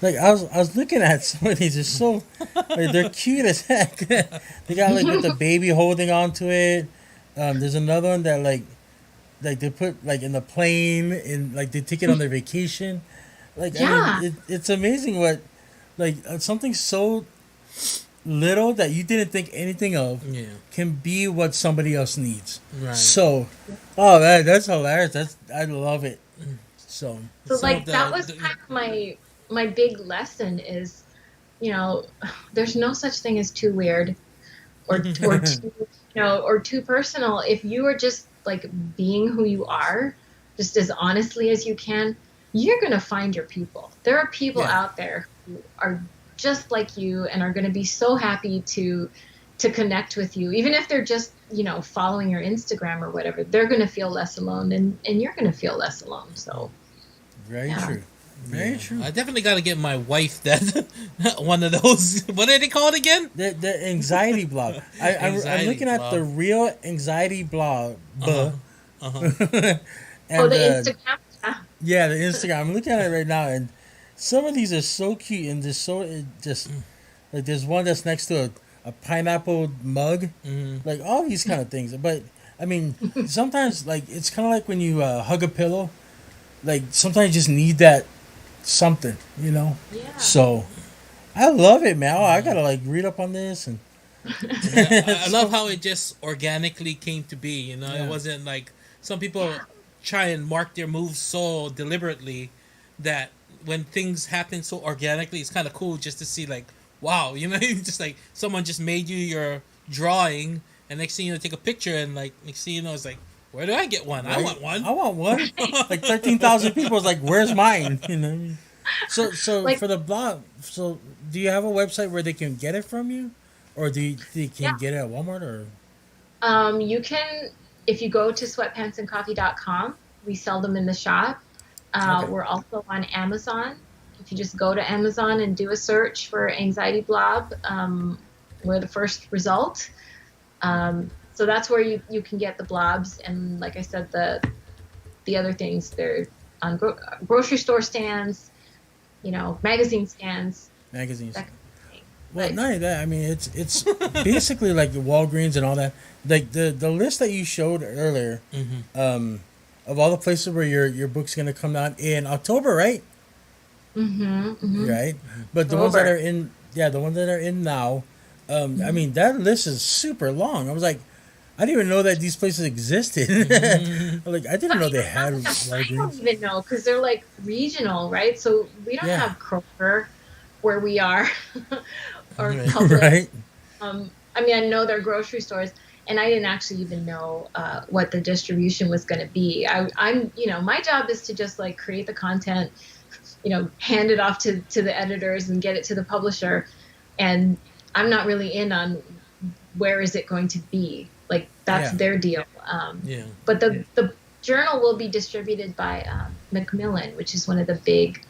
Like I was looking at some of these, they're so like, they're cute as heck. They got like with the baby holding on to it. There's another one that like they put like in the plane, and like they take it on their vacation. Like I mean, it's amazing what like something so little that you didn't think anything of can be what somebody else needs. Right. So, oh that's hilarious. I love it. So like that was kind of my big lesson is, you know, there's no such thing as too weird or too, you know, or too personal. If you are just like being who you are, just as honestly as you can, you're going to find your people. There are people Yeah. out there who are just like you and are going to be so happy to connect with you, even if they're just, following your Instagram or whatever. They're going to feel less alone, and you're going to feel less alone. So Very yeah. true. Very Yeah. true. I definitely got to get my wife that one of those. What are they called again? The anxiety blog. I'm Anxiety looking at blog. the real anxiety blog. Uh-huh. Uh-huh. Oh, And the Instagram. yeah, the Instagram. I'm looking at it right now, and some of these are so cute and just so just like there's one that's next to a pineapple mug, like all these kind of things. But I mean, sometimes like it's kind of like when you hug a pillow. Like sometimes you just need that something, you know. Yeah. So I love it, man. Oh, I gotta like read up on this and I love how it just organically came to be. You know, Yeah. it wasn't like some people try and mark their moves so deliberately that when things happen so organically, it's kind of cool just to see like, wow, you know, just like someone just made you your drawing, and next thing you know, take a picture, and like next thing you know, it's like, where do I get one? I want one. I want one. Like 13,000 people is like, where's mine? You know. So Like, for the blog, so do you have a website where they can get it from you, or they can yeah. get it at Walmart or? You can, if you go to sweatpantsandcoffee.com, we sell them in the shop. Okay. We're also on Amazon. If you just go to Amazon and do a search for Anxiety Blob, we're the first result. So that's where you can get the blobs. And like I said, the other things, they're on grocery store stands, magazine stands, Magazines. that kind of thing. Well, But not only that. I mean, it's basically like the Walgreens and all that. Like the list that you showed earlier, of all the places where your book's gonna come out in October, right? Right. But the ones that October. are in, yeah, the ones that are in now, I mean, that list is super long. I was like, I didn't even know that these places existed. Like, I didn't know they had I don't Walgreens. even know because they're like regional, right? So we don't Yeah. have Kroger where we are or Right. Publix. Right. I mean, I know they're grocery stores, and I didn't actually even know what the distribution was going to be. I'm, my job is to just like create the content, hand it off to the editors and get it to the publisher, and I'm not really in on where is it going to be. Like that's Yeah. their deal. Yeah. But the journal will be distributed by Macmillan, which is one of the big,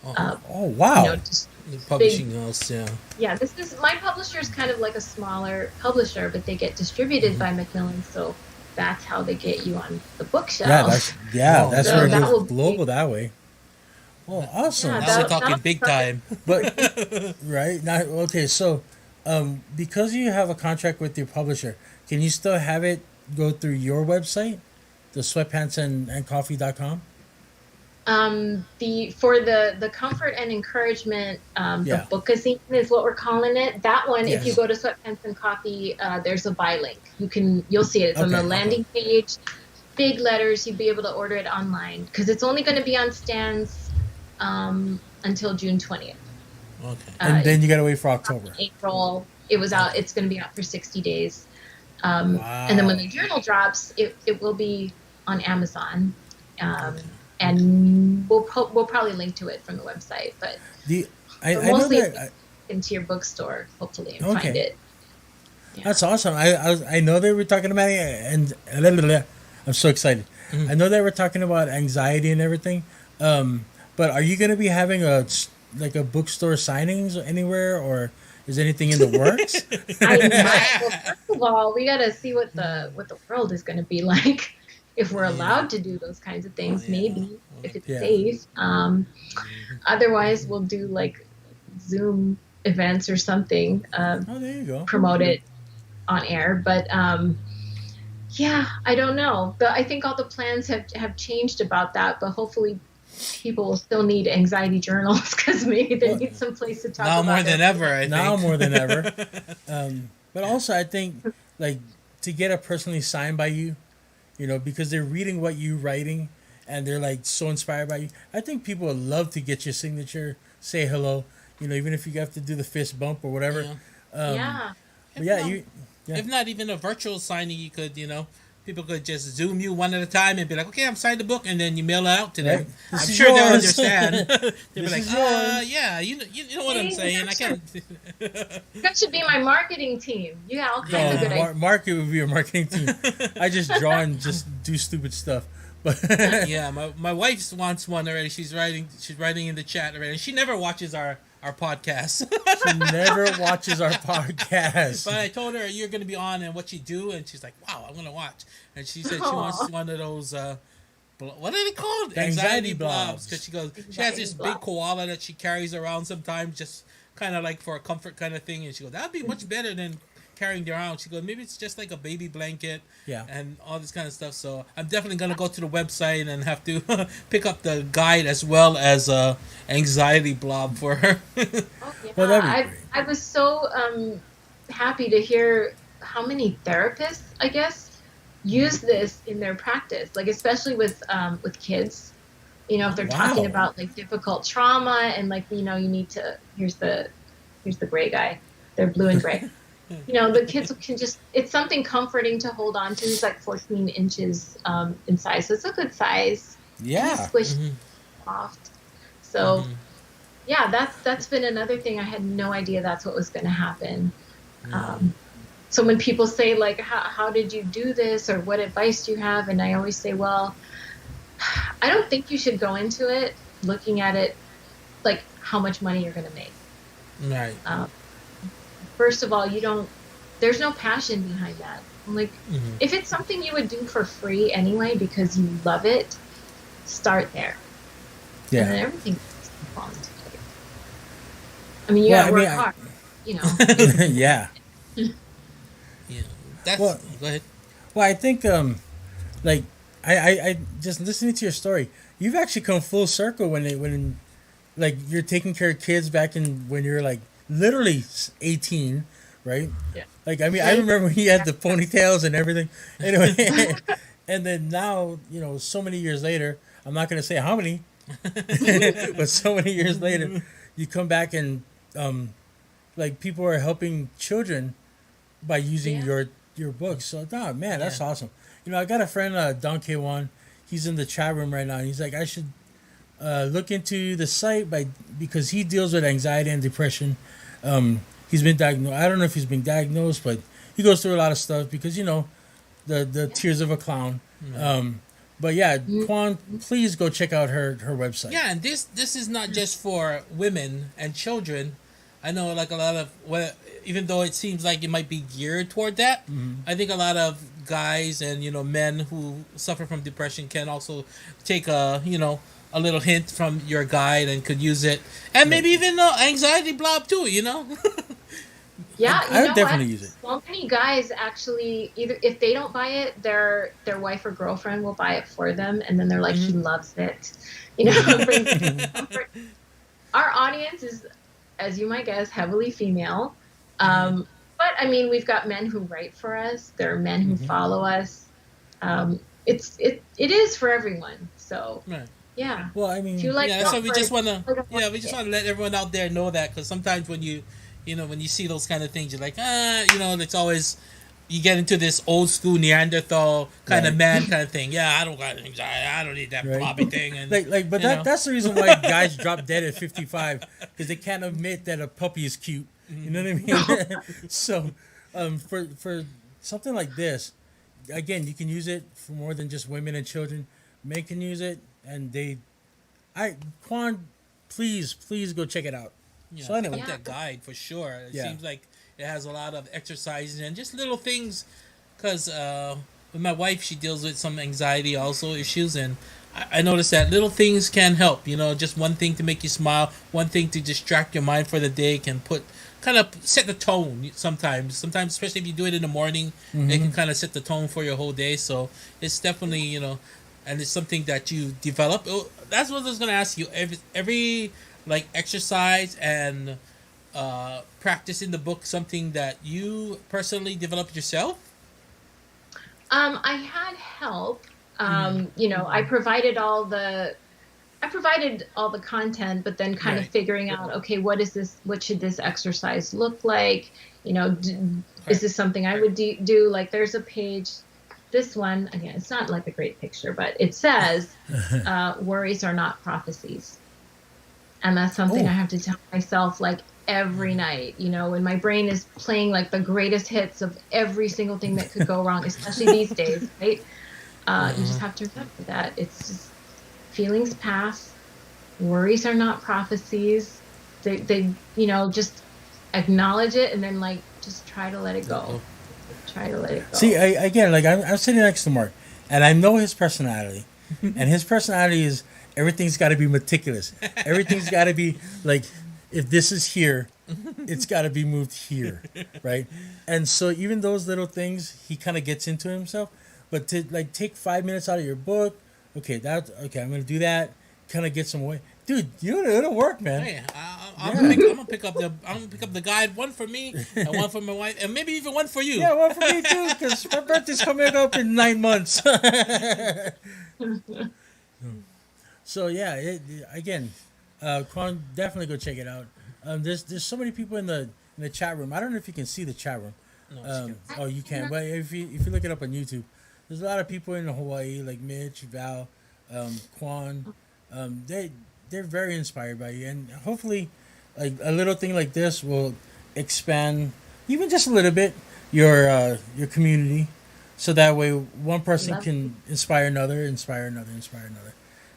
Oh wow. just The publishing house, yeah. yeah. This is my publisher is kind of like a smaller publisher, but they get distributed by Macmillan, so that's how they get you on the bookshelf. Yeah, Oh, that's so where it that goes will be- global that way. Oh, awesome. Yeah, Now that- we're talking that'll- big time. But right now, okay, so because you have a contract with your publisher, can you still have it go through your website, the sweatpantsandcoffee.com? For the comfort and encouragement, Yeah. the bookazine is what we're calling it. That one, if you Yes. go to Sweatpants and Coffee, there's a buy link. You'll see it. It's on the Okay. landing page, big letters. You'd be able to order it online because it's only going to be on stands until June 20th. Okay. And then you gotta wait for October. April, it was out. It's going to be out for 60 days. And then when the journal drops, it will be on Amazon. And we'll probably link to it from the website, but I know mostly that into your bookstore, hopefully, and find Okay. it. Yeah. that's awesome. I know they were talking about it, and I'm so excited. I know they were talking about anxiety and everything. But are you gonna be having a bookstore signings anywhere, or is anything in the works? I might. Well, first of all, we got to see what the world is going to be like if we're allowed to do those kinds of things. Oh, yeah. Maybe if it's Yeah. safe. Otherwise, we'll do like Zoom events or something. Oh, there you go. Promote it on air, but yeah, I don't know. I think all the plans have changed about that, but hopefully people will still need anxiety journals because maybe they need some place to talk Now about more it. than ever, I think. Now more than ever. But also, I think like to get it personally signed by you, because they're reading what you're writing and they're like so inspired by you. I think people would love to get your signature, say hello, even if you have to do the fist bump or whatever. Yeah. Yeah. But yeah, If you. Yeah. If not even a virtual signing, you could, people could just Zoom you one at a time and be like, okay, I'm signing the book, and then you mail it out to them. Right. I'm This is sure they'll yours. understand. They'll be This like, is yours. yeah, you know what I'm saying. I can't. That should be my marketing team. You got all kinds of good ideas. Market would be your marketing team. I just draw and just do stupid stuff. But Yeah, my wife wants one already. She's writing in the chat already. She never watches our podcast. she never watches our podcast. But I told her you're gonna be on and what you do, and she's like, "Wow, I'm gonna watch." And she said she wants one of those. What are they called? Anxiety blobs. Because she goes, she has this big koala that she carries around sometimes, just kind of like for a comfort kind of thing. And she goes, that'd be much better than carrying it around. She goes, maybe it's just like a baby blanket, Yeah. and all this kind of stuff. So I'm definitely gonna go to the website and have to pick up the guide as well as anxiety blob for her. Oh, yeah. Well, that'd be great. I was so happy to hear how many therapists, I guess, use this in their practice, like especially with kids. You know, if they're talking about like difficult trauma and like, you know, you need to, here's the gray guy. They're blue and gray. You know, the kids can just, it's something comforting to hold on to. He's like 14 inches in size. So it's a good size. Yeah. Squished, soft. So yeah, that's been another thing. I had no idea that's what was going to happen. So when people say like, how did you do this, or what advice do you have? And I always say, well, I don't think you should go into it looking at it like how much money you're going to make. Right. First of all, there's no passion behind that. Like, if it's something you would do for free anyway because you love it, start there. Yeah. And then everything falls into place. I mean, you gotta work hard, you know. Yeah. Yeah. That's Well- go ahead. Well, I think like I just listening to your story, you've actually come full circle when like you're taking care of kids back in when you're like literally 18, right? Yeah. Like I mean, I remember when you had the ponytails and everything. Anyway, and then now, you know, so many years later, I'm not gonna say how many, but so many years later, you come back and like people are helping children by using your books. So, nah, man, that's awesome. You know, I got a friend, Don K1. He's in the chat room right now. And he's like, I should look into the site because he deals with anxiety and depression. He's been diagnosed. I don't know if he's been diagnosed, but he goes through a lot of stuff because, you know, the tears of a clown. But yeah, Kwan, please go check out her website. Yeah, and this is not just for women and children. I know like a lot of, well, even though it seems like it might be geared toward that, I think a lot of guys and, you know, men who suffer from depression can also take a little hint from your guide and could use it, and maybe even anxiety blob too, you know. Yeah, I would definitely use it. So many guys actually, either if they don't buy it, their wife or girlfriend will buy it for them, and then they're like, he loves it. You know, brings comfort. Our audience is, as you might guess, heavily female. But I mean, we've got men who write for us. There are men who follow us. It is for everyone. So Right. yeah. Well, I mean, If you like Yeah, so we comfort, just want to like we just want to let everyone out there know that, because sometimes when you see those kind of things, you're like, it's always, you get into this old school Neanderthal kind of man kind of thing. Yeah, I don't got anxiety. I don't need that blobby thing. And but that's the reason why guys drop dead at 55, because they can't admit that a puppy is cute. You know what I mean? So, for something like this, again, you can use it for more than just women and children. Men can use it, and Quan, please go check it out. Yeah, So anyway. pick up that guide for sure. It Yeah. seems like it has a lot of exercises and just little things. Because with my wife, she deals with some anxiety also issues, and I noticed that little things can help. You know, just one thing to make you smile, one thing to distract your mind for the day can kind of set the tone. Sometimes, especially if you do it in the morning, it can kind of set the tone for your whole day. So it's definitely, and it's something that you develop. That's what I was gonna ask you. Every like exercise and practice in the book, something that you personally developed yourself? I had help. I provided all the content, but then kind of figuring out, okay, what should this exercise look like? Is this something I would do? Like, there's a page, this one, again, it's not like a great picture, but it says, worries are not prophecies. And that's something Oh. I have to tell myself like every night, when my brain is playing like the greatest hits of every single thing that could go wrong, especially these days, right? You just have to remember that it's just feelings pass, worries are not prophecies. They just acknowledge it and then like just try to let it go. Try to let it go. See, again, like I'm sitting next to Mark, and I know his personality, and his personality is everything's got to be meticulous. Everything's got to be like, if this is here, it's got to be moved here, right? And so even those little things, he kind of gets into himself. But to like take 5 minutes out of your book, okay, I'm gonna do that. Kind of get some away, dude. It'll work, man. Hey, I'm gonna pick up the guide, one for me and one for my wife, and maybe even one for you. Yeah, one for me too, because my birthday's coming up in 9 months. So yeah, again, Quan, definitely go check it out. There's so many people in the chat room. I don't know if you can see the chat room. No, You can. But if you look it up on YouTube, there's a lot of people in Hawaii, like Mitch, Val, Quan. They're very inspired by you, and hopefully, like a little thing like this will expand even just a little bit your community, so that way one person can inspire another.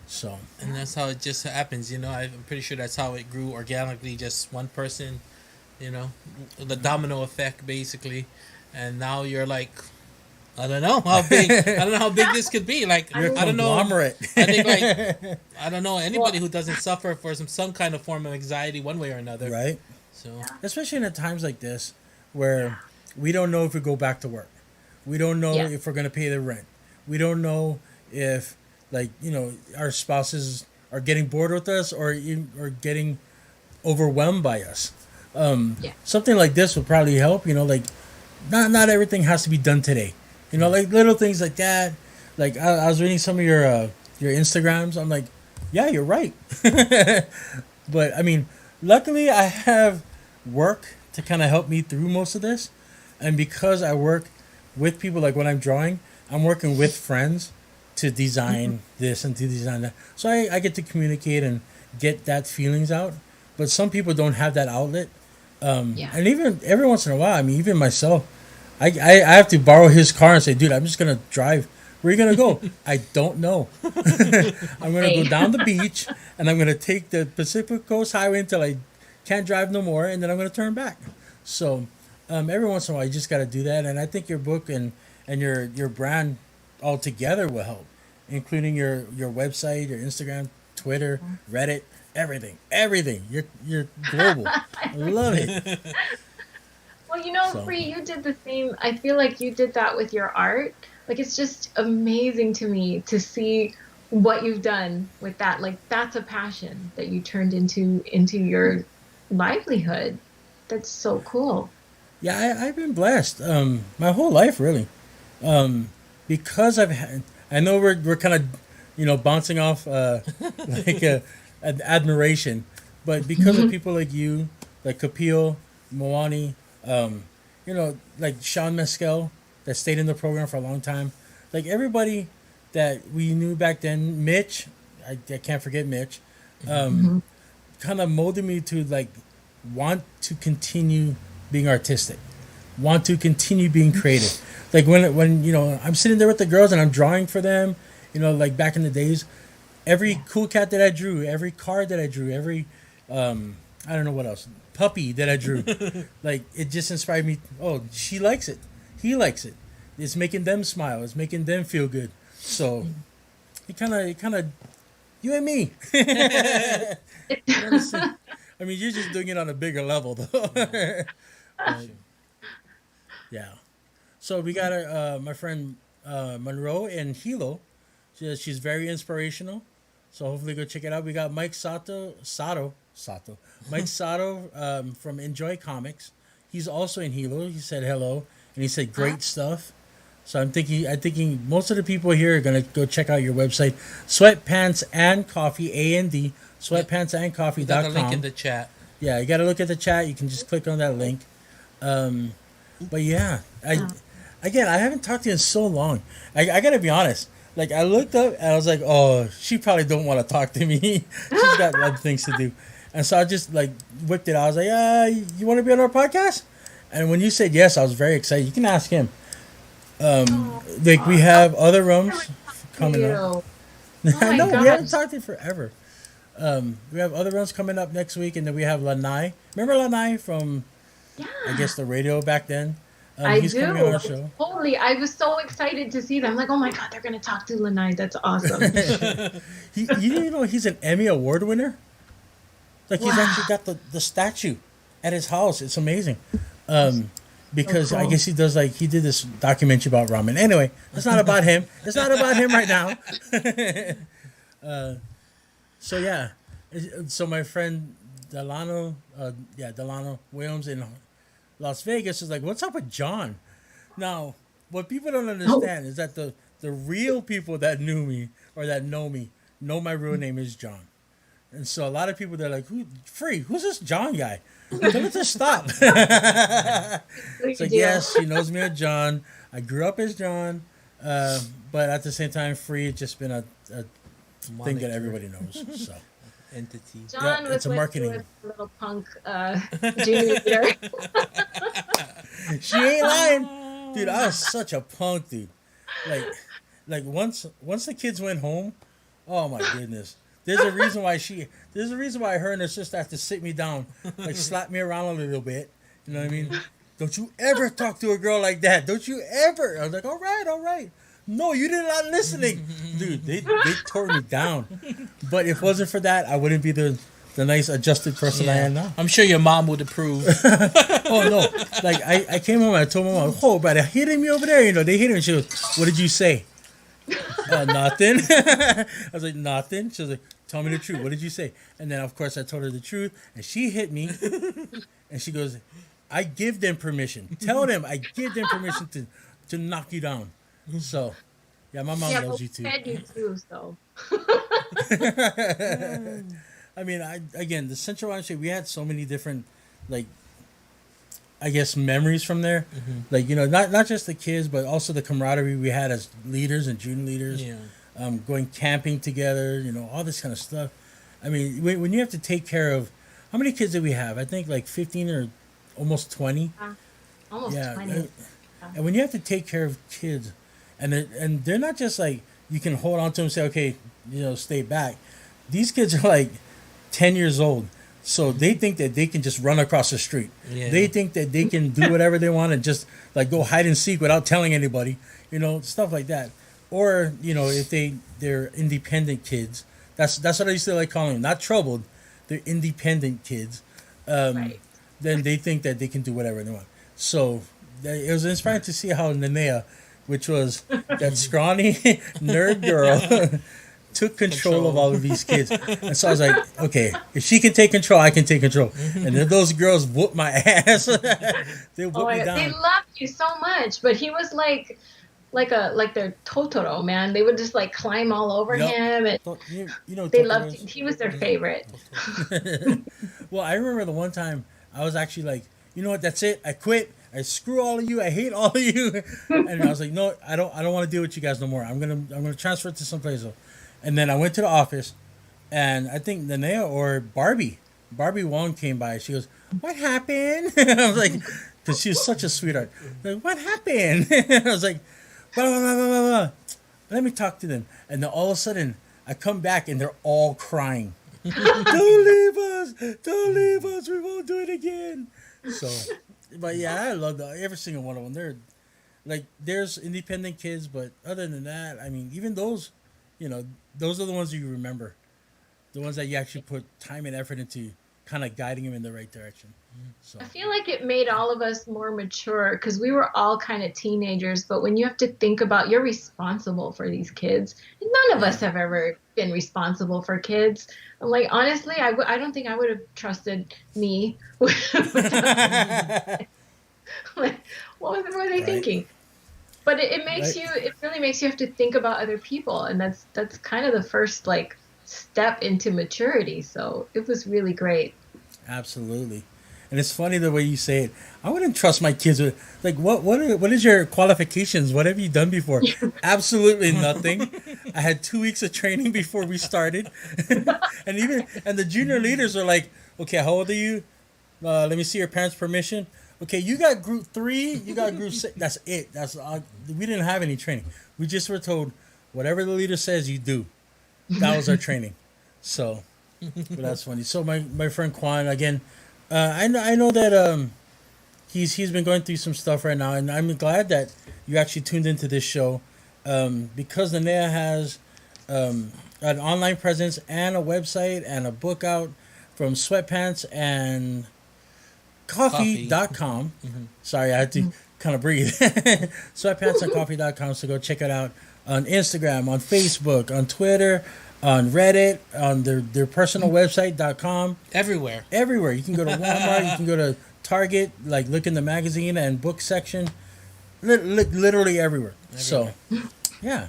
So, and that's how it just happens. I'm pretty sure that's how it grew organically. Just one person, the domino effect, basically. And now you're like, I don't know how big. I don't know how big this could be. Like, I don't know. I think like I don't know anybody who doesn't suffer for some kind of form of anxiety, one way or another. Right. So, especially in times like this, where we don't know if we go back to work, we don't know if we're gonna pay the rent, we don't know if our spouses are getting bored with us or getting overwhelmed by us. Something like this would probably help. Like not everything has to be done today. Like little things like that. Like I was reading some of your Instagrams. I'm like, yeah, you're right. But I mean, luckily I have work to kind of help me through most of this, and because I work with people, like when I'm drawing, I'm working with friends to design this and to design that. So I get to communicate and get that feelings out. But some people don't have that outlet. And even every once in a while, I mean, even myself, I have to borrow his car and say, dude, I'm just going to drive. Where are you going to go? I don't know. I'm going to go down the beach, and I'm going to take the Pacific Coast Highway until I can't drive no more, and then I'm going to turn back. So every once in a while, you just got to do that. And I think your book and your brand all together will help, including your website, your Instagram, Twitter, Reddit, everything. You're global. I love it. Well, Free, you did the same. I feel like you did that with your art. Like, it's just amazing to me to see what you've done with that. Like, that's a passion that you turned into your livelihood. That's so cool. Yeah, I've been blessed my whole life, really. Because I know we're kind of bouncing off like an admiration, but because of people like you, like Kapil, Moani, like Sean Mescal that stayed in the program for a long time, like everybody that we knew back then, Mitch, I can't forget Mitch, kind of molded me to like want to continue being artistic, want to continue being creative. Like when I'm sitting there with the girls and I'm drawing for them, like back in the days, every cool cat that I drew, every card that I drew, every I don't know what else, puppy that I drew, like it just inspired me. Oh, she likes it, he likes it. It's making them smile. It's making them feel good. So it kind of you and me. I mean, you're just doing it on a bigger level, though. Yeah. So we got my friend Monroe in Hilo. She's very inspirational. So hopefully go check it out. We got Mike Sato. Mike Sato from Enjoy Comics. He's also in Hilo. He said hello, and he said great stuff. So I'm thinking most of the people here are gonna go check out your website, Sweatpants and Coffee, A&D, sweatpantsandcoffee.com. Got the link in the chat. Yeah, you got to look at the chat. You can just click on that link. But yeah, again, I haven't talked to you in so long. I gotta be honest. Like I looked up and I was like, oh, she probably don't want to talk to me. She's got other things to do, and so I just like whipped it out. I was like, you want to be on our podcast? And when you said yes, I was very excited. You can ask him. Like we have other rooms coming up. Oh I my know we haven't gosh. talked in forever. We have other runs coming up next week, and then we have Lanai. Remember Lanai from Yeah. I guess the radio back then? I He's do. coming on our show. Totally. I was so excited to see them. Like, oh my God, they're going to talk to Lanai. That's awesome. You didn't know he's an Emmy Award winner? Like he's Wow. actually got the statue at his house. It's amazing. Because So I cool. guess he did this documentary about ramen. Anyway, it's not about him. It's not about him right now. So yeah, so my friend Delano Williams in Las Vegas is like, what's up with John? Now, what people don't understand is that the real people that knew me or that know me know my real name is John. And so a lot of people, they're like, who's this John guy? Tell him to stop. It's like, yes, she knows me as John. I grew up as John. But at the same time, Free has just been a thing that Moniker. everybody knows. So Entity. John Yeah, was it's a with marketing. a little punk junior leader. she ain't lying. Dude, I was such a punk, dude. Like once the kids went home, oh my goodness. There's a reason why her and her sister have to sit me down, like slap me around a little bit. You know what I mean? Don't you ever talk to a girl like that. Don't you ever. I was like, all right. No, you did not listening. Dude, they tore me down. But if it wasn't for that, I wouldn't be the nice adjusted person I am now. I'm sure your mom would approve. Oh no. Like I came home and I told my mom, oh, but they're hitting me over there, they hit me. And she goes, what did you say? Nothing. I was like, nothing. She was like, tell me the truth. What did you say? And then, of course, I told her the truth. And she hit me. And she goes, I give them permission. Tell them I give them permission to knock you down. So, yeah, my mom Yeah, loves but you we too. fed you too, so. I mean, again, the Central Island State, we had so many different, like, I guess, memories from there. Like, not just the kids, but also the camaraderie we had as leaders and junior leaders. Yeah. Going camping together, all this kind of stuff. I mean, when you have to take care of, how many kids did we have? I think like 15 or almost 20. Almost Yeah. 20. And when you have to take care of kids, and they're not just like, you can hold on to them and say, okay, stay back. These kids are like 10 years old. So they think that they can just run across the street. Yeah. They think that they can do whatever they want and just like go hide and seek without telling anybody, stuff like that. Or, if they're independent kids, that's what I used to like calling them. Not troubled, they're independent kids. Right. Then they think that they can do whatever they want. So it was inspiring to see how Nanea, which was that scrawny nerd girl, took control of all of these kids. And so I was like, okay, if she can take control, I can take control. And if those girls whoop my ass, they whoop me down. They loved you so much, but he was like their Totoro, man. They would just like climb all over Yep. him, and they loved Totoro's- him. He was their favorite. Well, I remember the one time I was actually like, you know what? That's it. I quit. I screw all of you. I hate all of you. And I was like, no, I don't want to deal with you guys no more. I'm gonna transfer it to someplace else. And then I went to the office, and I think Nanea or Barbie Wong came by. She goes, "What happened?" I was like, because she was such a sweetheart. Like, what happened? I was like, blah, blah, blah, blah, blah, blah. Let me talk to them. And then all of a sudden, I come back and they're all crying. Don't leave us! Don't leave us! We won't do it again. So, but yeah, I love every single one of them. They're like, there's independent kids, but other than that, I mean, even those, those are the ones you remember, the ones that you actually put time and effort into, kind of guiding them in the right direction. So I feel like it made all of us more mature because we were all kind of teenagers. But when you have to think about, you're responsible for these kids. And none of us have ever been responsible for kids. I'm like, honestly, I don't think I would have trusted me. Like, what were they thinking? But it makes you, it really makes you have to think about other people. And that's kind of the first like step into maturity. So it was really great. absolutely. And it's funny the way you say it. I wouldn't trust my kids with like what is your qualifications? What have you done before? Absolutely nothing. I had 2 weeks of training before we started, and the junior leaders are like, okay, how old are you? Let me see your parents' permission. Okay, you got group 3, you got group 6. That's it. That's we didn't have any training. We just were told whatever the leader says, you do. That was our training. So, but that's funny. So my friend Quan again. I know that he's been going through some stuff right now, and I'm glad that you actually tuned into this show because Nanea has an online presence and a website and a book out from Sweatpants and Coffee.com. Mm-hmm. Sorry, I had to kind of breathe. Sweatpants and Coffee.com. So go check it out on Instagram, on Facebook, on Twitter, on Reddit, on their personal website.com. Everywhere. Everywhere. You can go to Walmart, you can go to Target, like look in the magazine and book section. Literally everywhere. So, yeah.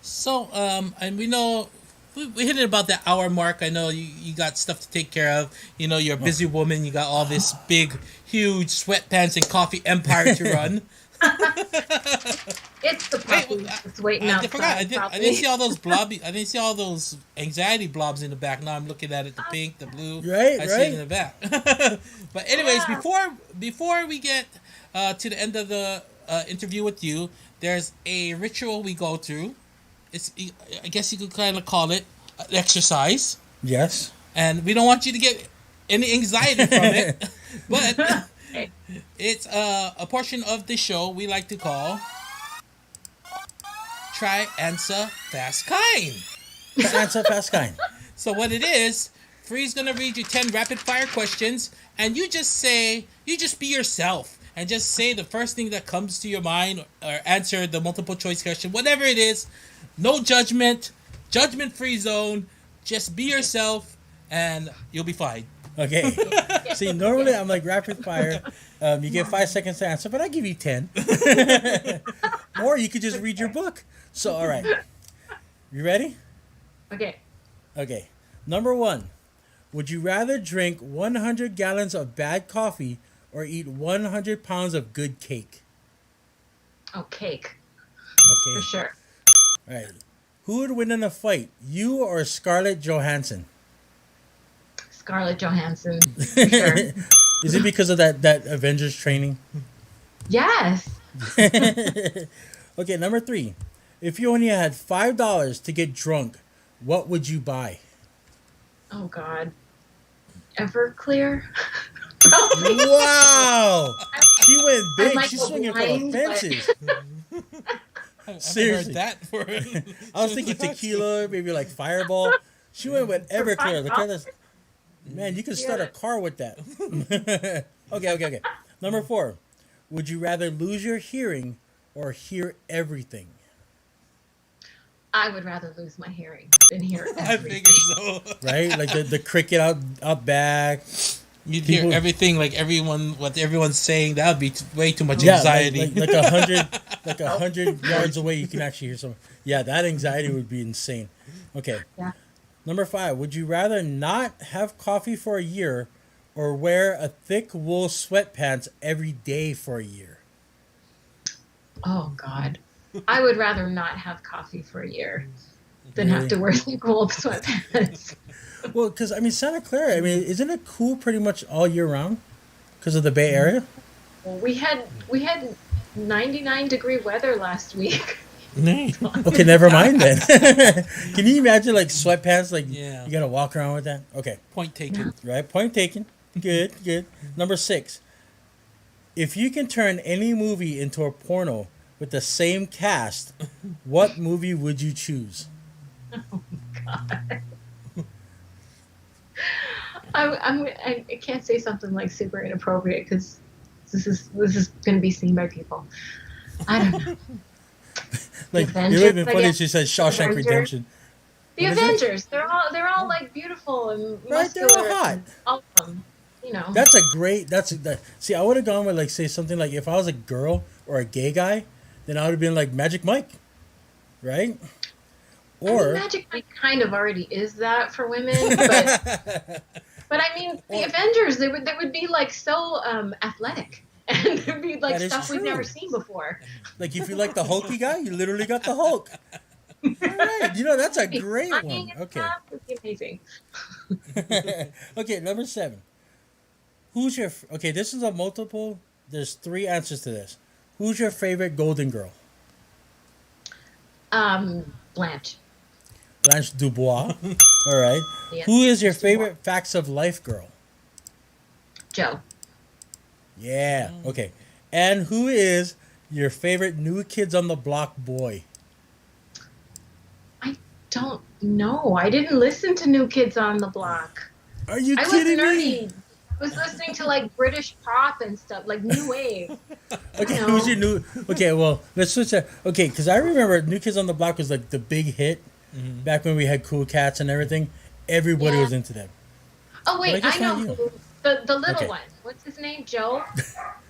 So, and we know we hit it about the hour mark. I know you got stuff to take care of. You know, you're a busy woman. You got all this big, huge Sweatpants and Coffee empire to run. It's the puppy. It's waiting outside. I didn't see all those I didn't see all those anxiety blobs in the back. Now I'm looking at it, the pink, the blue. I see it in the back. But anyways, before we get to the end of the interview with you, there's a ritual we go through. I guess you could kind of call it an exercise. Yes. And we don't want you to get any anxiety from it, but it's a portion of the show we like to call Try, Answer, Fast, Kind. Answer, Fast, Kind. So what it is, Free's going to read you 10 rapid fire questions, and you just be yourself, and just say the first thing that comes to your mind, or answer the multiple choice question, whatever it is. No judgment, judgment-free zone. Just be yourself, and you'll be fine. Okay. See, normally I'm like rapid fire. You get 5 seconds to answer, but I give you 10. Or you could just read your book. So, all right. You ready? Okay. Okay. Number 1. Would you rather drink 100 gallons of bad coffee or eat 100 pounds of good cake? Oh, cake. Okay. For sure. All right. Who would win in a fight, you or Scarlett Johansson? Scarlett Johansson. For sure. Is it because of that Avengers training? Yes. Okay, number 3. If you only had $5 to get drunk, what would you buy? Oh, God. Everclear? Wow! She went big. like She's the swinging for wine, the fences. Seriously. Heard that for I was thinking tequila, maybe like Fireball. She went with Everclear. The kind of, man, you could start a car with that. Okay. Number 4. Would you rather lose your hearing or hear everything? I would rather lose my hearing than hear I everything. figured so. Right? Like the cricket out back. You'd People- hear everything, like what everyone's saying. That would be way too much anxiety. Like 100 yards away, you can actually hear someone. Yeah, that anxiety would be insane. Okay. Yeah. Number 5. Would you rather not have coffee for a year or wear a thick wool sweatpants every day for a year? Oh, God. I would rather not have coffee for a year than Really? have to wear thick wool sweatpants. Well, because, I mean, Santa Clara, I mean, isn't it cool pretty much all year round because of the Bay Area? Well, we had 99-degree weather last week. Okay, never mind then. Can you imagine, like, sweatpants? Like, Yeah. you got to walk around with that? Okay, Point taken. right. Point taken. Good. Number 6. If you can turn any movie into a porno with the same cast, what movie would you choose? Oh, God. I can't say something like super inappropriate because this is going to be seen by people. I don't know. Like, Avengers, it would have been I funny if guess. she said Shawshank Avengers. Redemption. The What is it? Avengers, they're all like beautiful and Right, they're muscular. all hot. And all of them, you know. That's a great. See, I would have gone with like say something like if I was a girl or a gay guy, then I would have been like Magic Mike, right? I mean, Or Magic Mike kind of already is that for women, but But I mean, the Or Avengers, they would be like so athletic, and there'd be like that is stuff we've never true. seen before. Like if you like the hulky guy, you literally got the Hulk. All right, that's a Be great flying one. and Okay. stuff would be amazing. Okay, number 7. Okay, this is a multiple. There's 3 answers to this. Who's your favorite Golden Girl? Blanche. Blanche Dubois. All right. Yeah. Who is your Blanche Dubois. favorite Facts of Life girl? Joe. Yeah. Okay. And who is your favorite New Kids on the Block boy? I don't know. I didn't listen to New Kids on the Block. Are you I was kidding nerdy. me? I was listening to like British pop and stuff, like new wave. Okay, No. who's your new? Okay, well, let's switch that. Okay, because I remember New Kids on the Block was like the big hit back when we had Cool Cats and everything. Everybody Yeah. was into them. Oh But I wait, just I know found you. who. The little Okay. one. What's his name? Joe.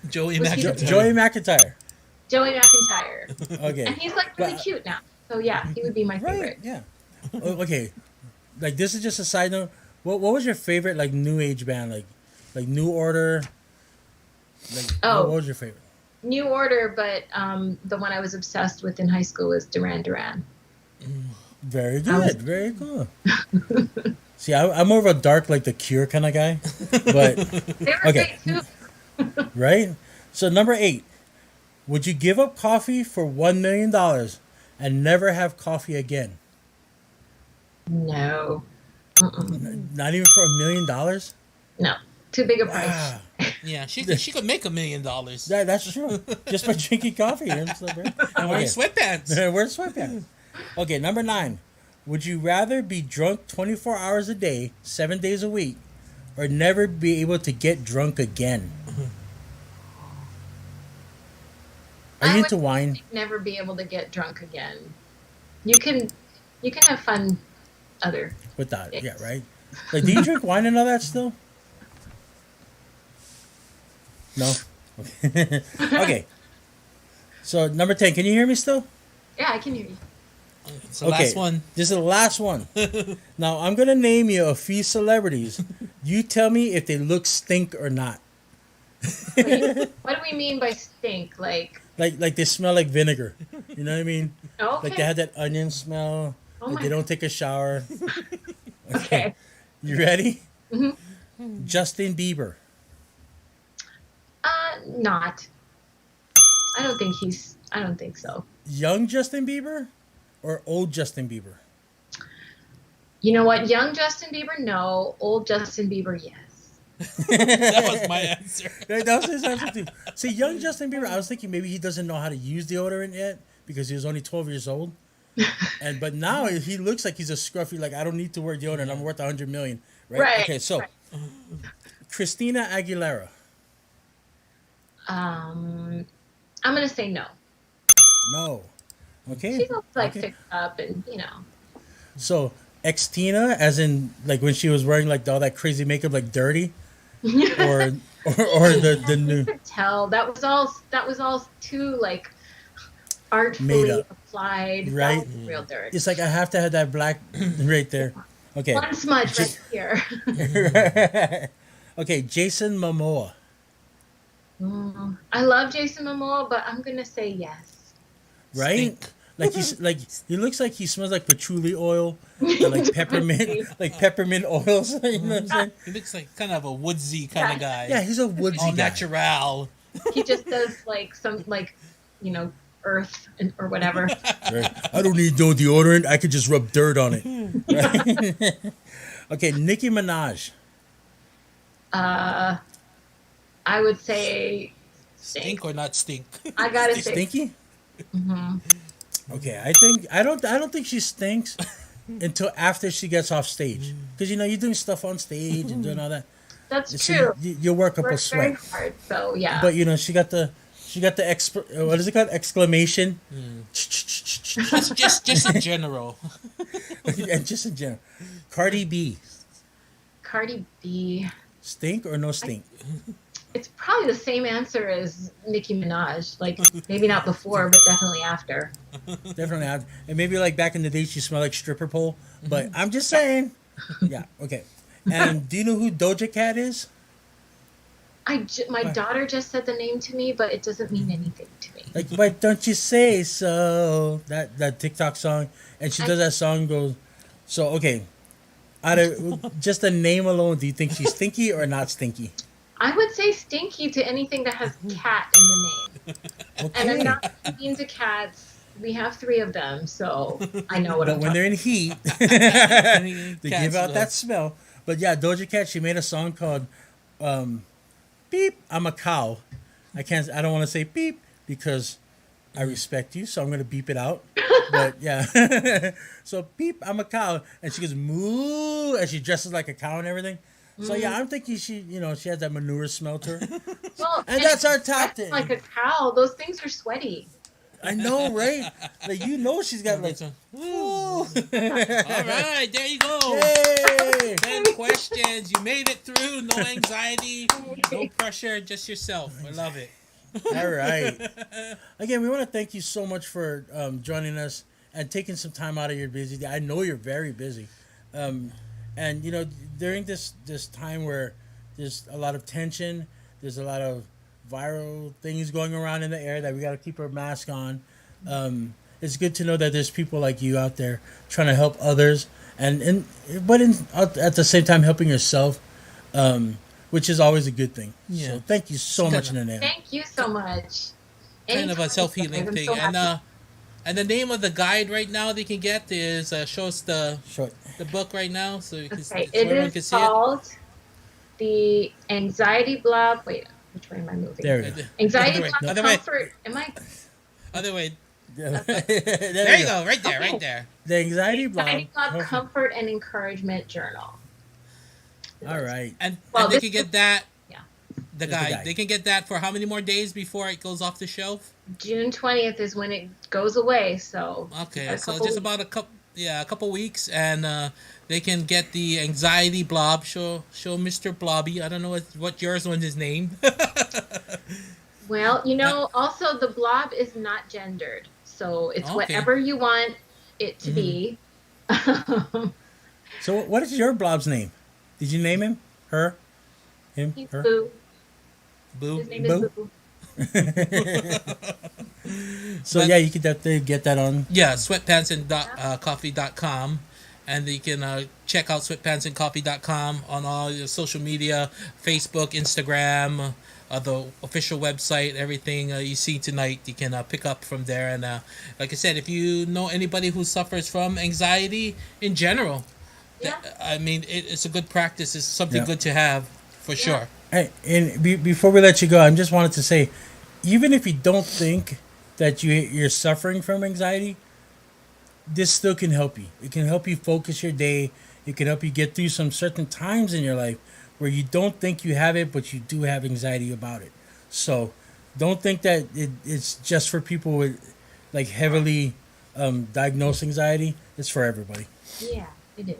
Joey Was he the- McIntyre. Joey McIntyre. Joey McIntyre. Okay. And he's like really But- cute now. So yeah, he would be my Right. favorite. Yeah. Okay. Like this is just a side note. What was your favorite like new age band like New Order? Like Oh. what was your favorite? New Order, but the one I was obsessed with in high school was Duran Duran. Very I was- good. Very cool. See, I'm more of a dark like the Cure kind of guy, but They were Okay. great too. right. So number 8, would you give up coffee for $1 million and never have coffee again? No. Mm-mm. Not even for $1 million? No. Too big a price. Wow. Yeah, she could make $1 million. That's true. Just by drinking coffee and stuff, right? And wearing Okay. sweatpants. Wear sweatpants. Okay, number 9. Would you rather be drunk 24 hours a day, 7 days a week, or never be able to get drunk again? Are I you would into wine? Never be able to get drunk again. You can have fun other. With that, Yes. yeah, right? Like, do you drink wine and all that still? No? Okay. Okay. So, number 10, can you hear me still? Yeah, I can hear you. It's the last one. This is the last one. Now, I'm going to name you a few celebrities. You tell me if they look stink or not. Wait, what do we mean by stink? Like, Like they smell like vinegar. You know what I mean? okay. Like they had that onion smell. Oh Like my they don't take a shower. okay. You ready? Mhm. Justin Bieber. Not. I don't think so. Young Justin Bieber or old Justin Bieber? You know what? Young Justin Bieber, no. Old Justin Bieber, yes. That was my answer. Right, that was his answer too. See, young Justin Bieber, I was thinking maybe he doesn't know how to use deodorant yet because he was only 12 years old. But now he looks like he's a scruffy, like, I don't need to wear deodorant. I'm worth 100 million. Right? Right, Okay, so right. Christina Aguilera. I'm gonna say no. No. Okay. She's all like Okay. fixed up and So Xtina, as in like when she was wearing like all that crazy makeup, like dirty, or the new You could tell that was all too like Made artfully up. applied. Right. That was real dirt. It's like I have to have that black right there. Okay. One smudge right here. Okay, Jason Momoa. I love Jason Momoa, but I'm gonna say yes. Right? Stink. Like he looks like he smells like patchouli oil, and like peppermint oils. You know what I'm saying? He looks like kind of a woodsy kind of guy. Yeah, he's a woodsy All guy. natural. He just does like some earth or whatever. Right. I don't need no deodorant. I could just rub dirt on it. Right? Okay, Nicki Minaj. I would say Stink or not stink? I gotta say Stinky? Mhm. Okay, I don't think she stinks until after she gets off stage. Because you're doing stuff on stage and doing all that. That's So true. you work up a Works very sweat. hard, so yeah. But she got the what is it called? Exclamation. just in general. And just in general. Cardi B. Cardi B. Stink or no stink? It's probably the same answer as Nicki Minaj. Like maybe not before, but definitely after. Definitely and maybe like back in the day she smelled like stripper pole. But I'm just saying. Yeah, okay. And do you know who Doja Cat is? My daughter just said the name to me, but it doesn't mean anything to me. Like, why don't you say so? That TikTok song, and she does that song. Goes, so okay. Out of just the name alone, do you think she's stinky or not stinky? I would say stinky to anything that has cat in the name. And I'm Okay. not mean to cats. We have 3 of them, so I know what But I'm when talking they're in heat, Cats they give out will. that smell. But yeah, Doja Cat, she made a song called "Beep." I'm a cow. I don't want to say beep because I respect you, so I'm gonna beep it out. But yeah, so beep. I'm a cow, and she goes moo, and she dresses like a cow and everything. So yeah, I'm thinking she has that manure smell to her, Well, and that's our top dressed 10. like a cow. Those things are sweaty. I know, right? Like she's got like. Ooh. All right, there you go. Yay! 10 questions. You made it through. No anxiety, no pressure, just yourself. I love it. All right. Again, we want to thank you so much for joining us and taking some time out of your busy day. I know you're very busy, and during this time where there's a lot of tension, there's a lot of viral things going around in the air that we got to keep our mask on. It's good to know that there's people like you out there trying to help others, but at the same time helping yourself, which is always a good thing. Yeah. So thank you so much, Nanea. Thank you so much. Kind of a Anytime, self-healing I'm thing. so happy. And the name of the guide right now they can get is show us the Short. book right now so you can Okay, so it everyone can is see it. called The Anxiety Blob. Wait, which way am I moving? There we go. Anxiety Other way, Blob other way. Comfort. Am I? Other way. there There you go. Right there. Okay. Right there. The anxiety blob. Anxiety Blob Comfort and Encouragement Journal. All right. And Well, they this can get that. Yeah. The the guide. guide. They can get that for how many more days before it goes off the shelf? June 20th is when it goes away. So Okay, a so couple just about a couple weeks, and they can get the anxiety blob. Show Mr. Blobby. I don't know what yours was his name. Well, also the blob is not gendered, so it's Okay. whatever you want it to be. So what is your blob's name? Did you name him? Her? Him? He's Her? Boo. Boo. His name is Boo? Boo. So But- yeah, you could definitely get that on. Yeah, sweatpantsandcoffee.com. And you can check out sweatpantsandcoffee.com on all your social media, Facebook, Instagram, the official website, everything you see tonight, you can pick up from there. And like I said, if you know anybody who suffers from anxiety in general, Yeah. I mean, it's a good practice. It's something Yeah. good to have for sure. Hey, and before we let you go, I just wanted to say, even if you don't think that you're suffering from anxiety, this still can help you. It can help you focus your day. It can help you get through some certain times in your life where you don't think you have it, but you do have anxiety about it. So don't think that it's just for people with like heavily diagnosed anxiety. It's for everybody. Yeah, it is.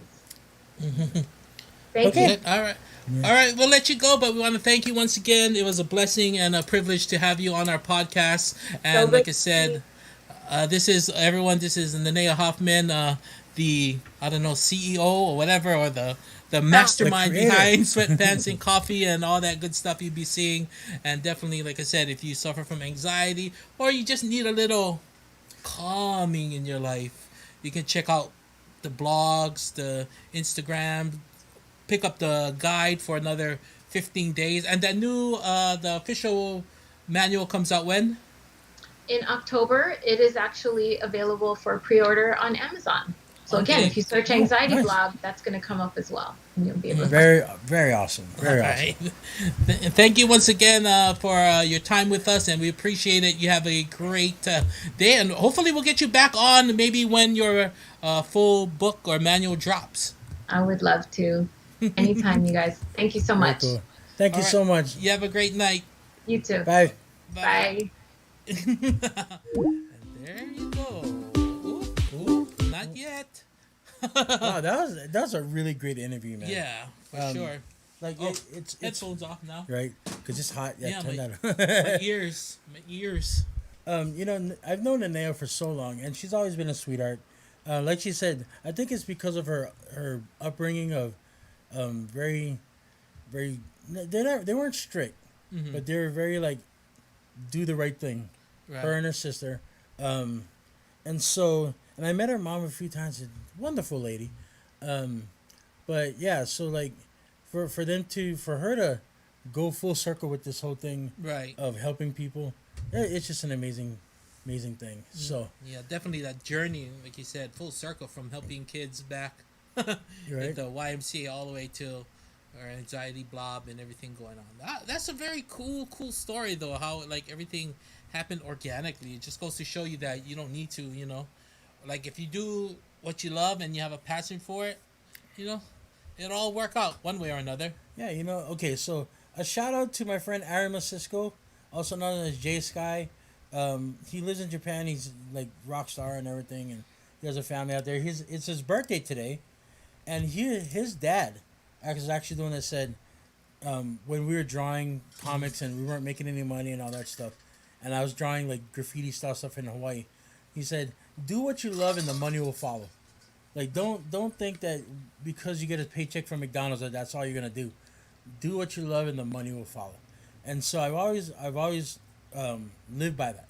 Thank Okay. you. All right. All right, we'll let you go, but we want to thank you once again. It was a blessing and a privilege to have you on our podcast. And So like I good said, this is everyone. This is Nanea Hoffman, the CEO or whatever, or the mastermind creator. behind Sweatpants and Coffee and all that good stuff you'll be seeing. And definitely, like I said, if you suffer from anxiety or you just need a little calming in your life, you can check out the blogs, the Instagram, pick up the guide for another 15 days. And that new, the official manual comes out when? In October, it is actually available for pre-order on Amazon. So again, Okay. if you search anxiety nice. blob, that's going to come up as well, and you'll be able to. Very, very awesome. Very All awesome. right. Thank you once again for your time with us, and we appreciate it. You have a great day, and hopefully we'll get you back on maybe when your full book or manual drops. I would love to. Anytime, you guys. Thank you so Very much. cool. Thank you All right. so much. You have a great night. You too. Bye. Bye. And there you go. Ooh, ooh, not yet. Wow, that was a really great interview, man. Yeah, for Um, sure. Like Oh, it's Headphones off now. right because it's hot. Yeah, Yeah, turn My that on. ears. My ears. I've known Nanea for so long, and she's always been a sweetheart. Like she said, I think it's because of her upbringing of Very, very. They weren't strict, Mm-hmm. but they were very like do the right thing. Her Right. and her sister, um, and so and I met her mom a few times. A wonderful lady, um, but yeah. So like for her to go full circle with this whole thing Right. of helping people, it's just an amazing thing. So Yeah, definitely that journey, like you said, full circle from helping kids back you're at right. the YMCA all the way to our anxiety blob and everything going on. That's a very cool story though. How like everything happened organically. It just goes to show you that you don't need to, like if you do what you love and you have a passion for it, you know, it'll all work out one way or another. Yeah, okay, so a shout out to my friend Aaron Cisco, also known as J Sky. He lives in Japan. He's like rock star and everything, and he has a family out there. It's his birthday today, and his dad is actually the one that said when we were drawing comics and we weren't making any money and all that stuff, and I was drawing like graffiti style stuff in Hawaii. He said, "Do what you love, and the money will follow." Like don't think that because you get a paycheck from McDonald's that that's all you're gonna do. Do what you love and the money will follow. And so I've always lived by that.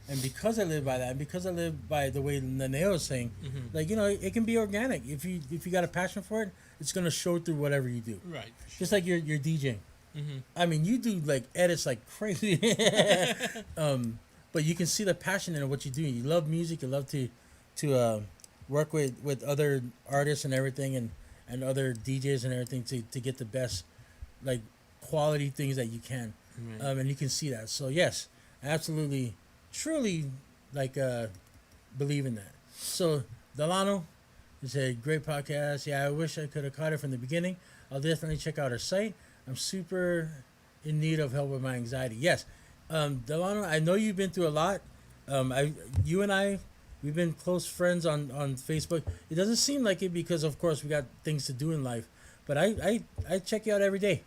And because I live by that, and because I live by the way Nanea was saying, Mm-hmm. like it can be organic. If you got a passion for it, it's gonna show through whatever you do. Right. Just like your DJing. Mm-hmm. I mean, you do like edits like crazy, but you can see the passion in what you do. You love music. You love to work with other artists and everything, and other DJs and everything to get the best like quality things that you can, Right. and you can see that. So yes, absolutely, truly, like believe in that. So Delano, it's a great podcast. Yeah, I wish I could have caught it from the beginning. I'll definitely check out her site. I'm super in need of help with my anxiety. Yes, Delano, I know you've been through a lot. You and I, we've been close friends on Facebook. It doesn't seem like it because, of course, we got things to do in life. But I check you out every day.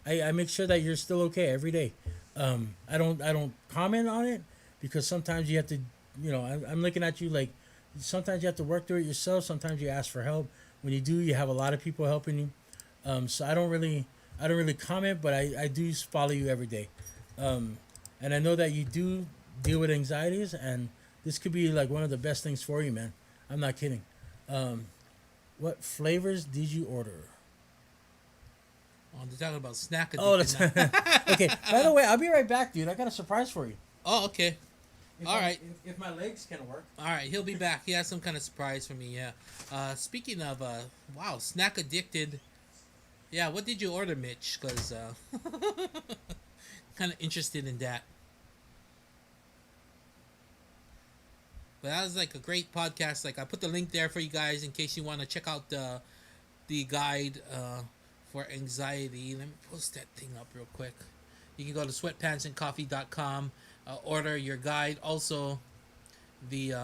I make sure that you're still okay every day. I don't comment on it because sometimes you have to, I'm looking at you like sometimes you have to work through it yourself. Sometimes you ask for help. When you do, you have a lot of people helping you. So I don't really comment, but I do follow you every day. And I know that you do deal with anxieties, and this could be like one of the best things for you, man. I'm not kidding. What flavors did you order? Oh, they're talking about snack Oh, addiction that's now. okay. By the way, I'll be right back, dude. I got a surprise for you. Oh, okay. All right. If my legs can work. All right, he'll be back. He has some kind of surprise for me. Yeah. Speaking of, wow, snack addicted. Yeah, what did you order, Mitch? Because kind of interested in that. But that was like a great podcast. Like I put the link there for you guys in case you want to check out the guide for anxiety. Let me post that thing up real quick. You can go to sweatpantsandcoffee.com, order your guide. Also, the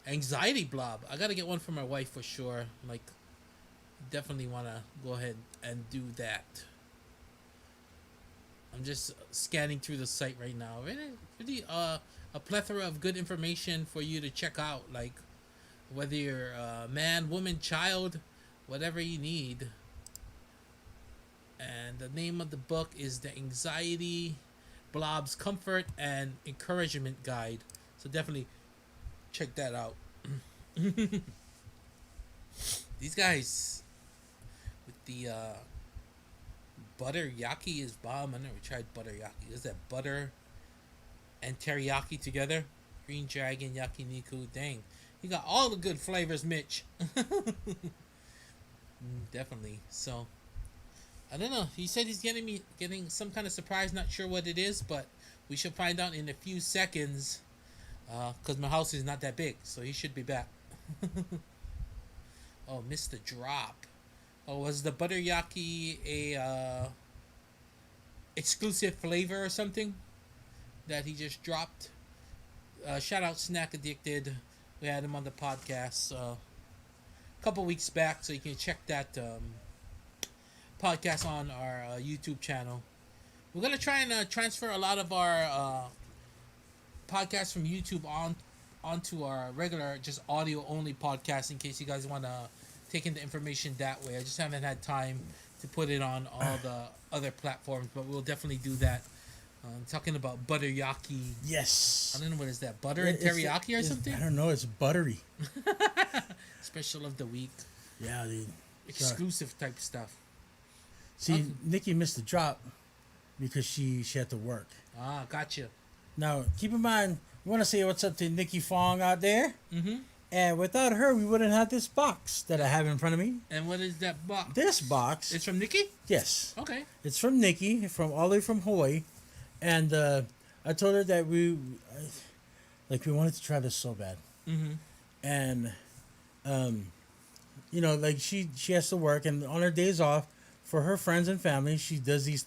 anxiety blob. I gotta get one for my wife for sure. Like, definitely want to go ahead and do that. I'm just scanning through the site right now. Really, a plethora of good information for you to check out. Like, whether you're a man, woman, child, whatever you need. And the name of the book is The Anxiety Blob's Comfort and Encouragement Guide. So definitely check that out. These guys with the butter yaki is bomb. I never tried butter yaki. Is that butter and teriyaki together? Green Dragon, yakiniku. Dang. You got all the good flavors, Mitch. Definitely. So I don't know. He said he's getting some kind of surprise. Not sure what it is, but we should find out in a few seconds. Cause my house is not that big, so he should be back. Oh, missed the drop. Oh, was the butter yaki a exclusive flavor or something that he just dropped? Shout out Snack Addicted. We had him on the podcast a couple weeks back, so you can check that podcast on our YouTube channel. We're gonna try and transfer a lot of our podcasts from YouTube onto our regular, just audio only podcast in case you guys want to taking the information that way. I just haven't had time to put it on all the other platforms, but we'll definitely do that. Talking about butteryaki. Yes. I don't know what is that, butter and teriyaki or something. I don't know. It's buttery. Special of the week, Yeah, dude. exclusive type stuff. See, Okay. Nikki missed the drop because she had to work. Ah, gotcha. Now, keep in mind, we want to say what's up to Nikki Fong out there. Mm-hmm. And without her, we wouldn't have this box that I have in front of me. And what is that box? This box, It's from Nikki. yes, Okay. it's from Nikki, from all the way from Hawaii. And I told her that we wanted to try this so bad. Mm-hmm. And, you know, like she has to work. And on her days off, for her friends and family, she does these,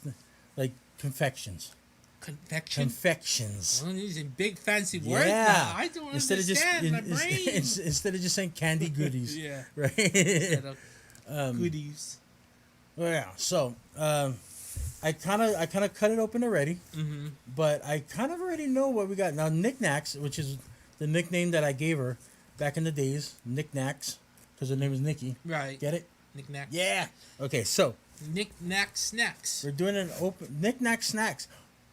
like, confections. Confection. Confections. Well, using big fancy words. Yeah. Now. I don't understand my brain. Instead of just saying candy goodies. Yeah. Right? Instead of goodies. Well, yeah. So, I kind of cut it open already, Mm-hmm. but I kind of already know what we got now. Knickknacks, which is the nickname that I gave her back in the days, Knickknacks, because her name is Nikki. Right. Get it? Knick-knack. Yeah. Okay, so Knick-knack snacks. we're doing an open Knickknack snacks.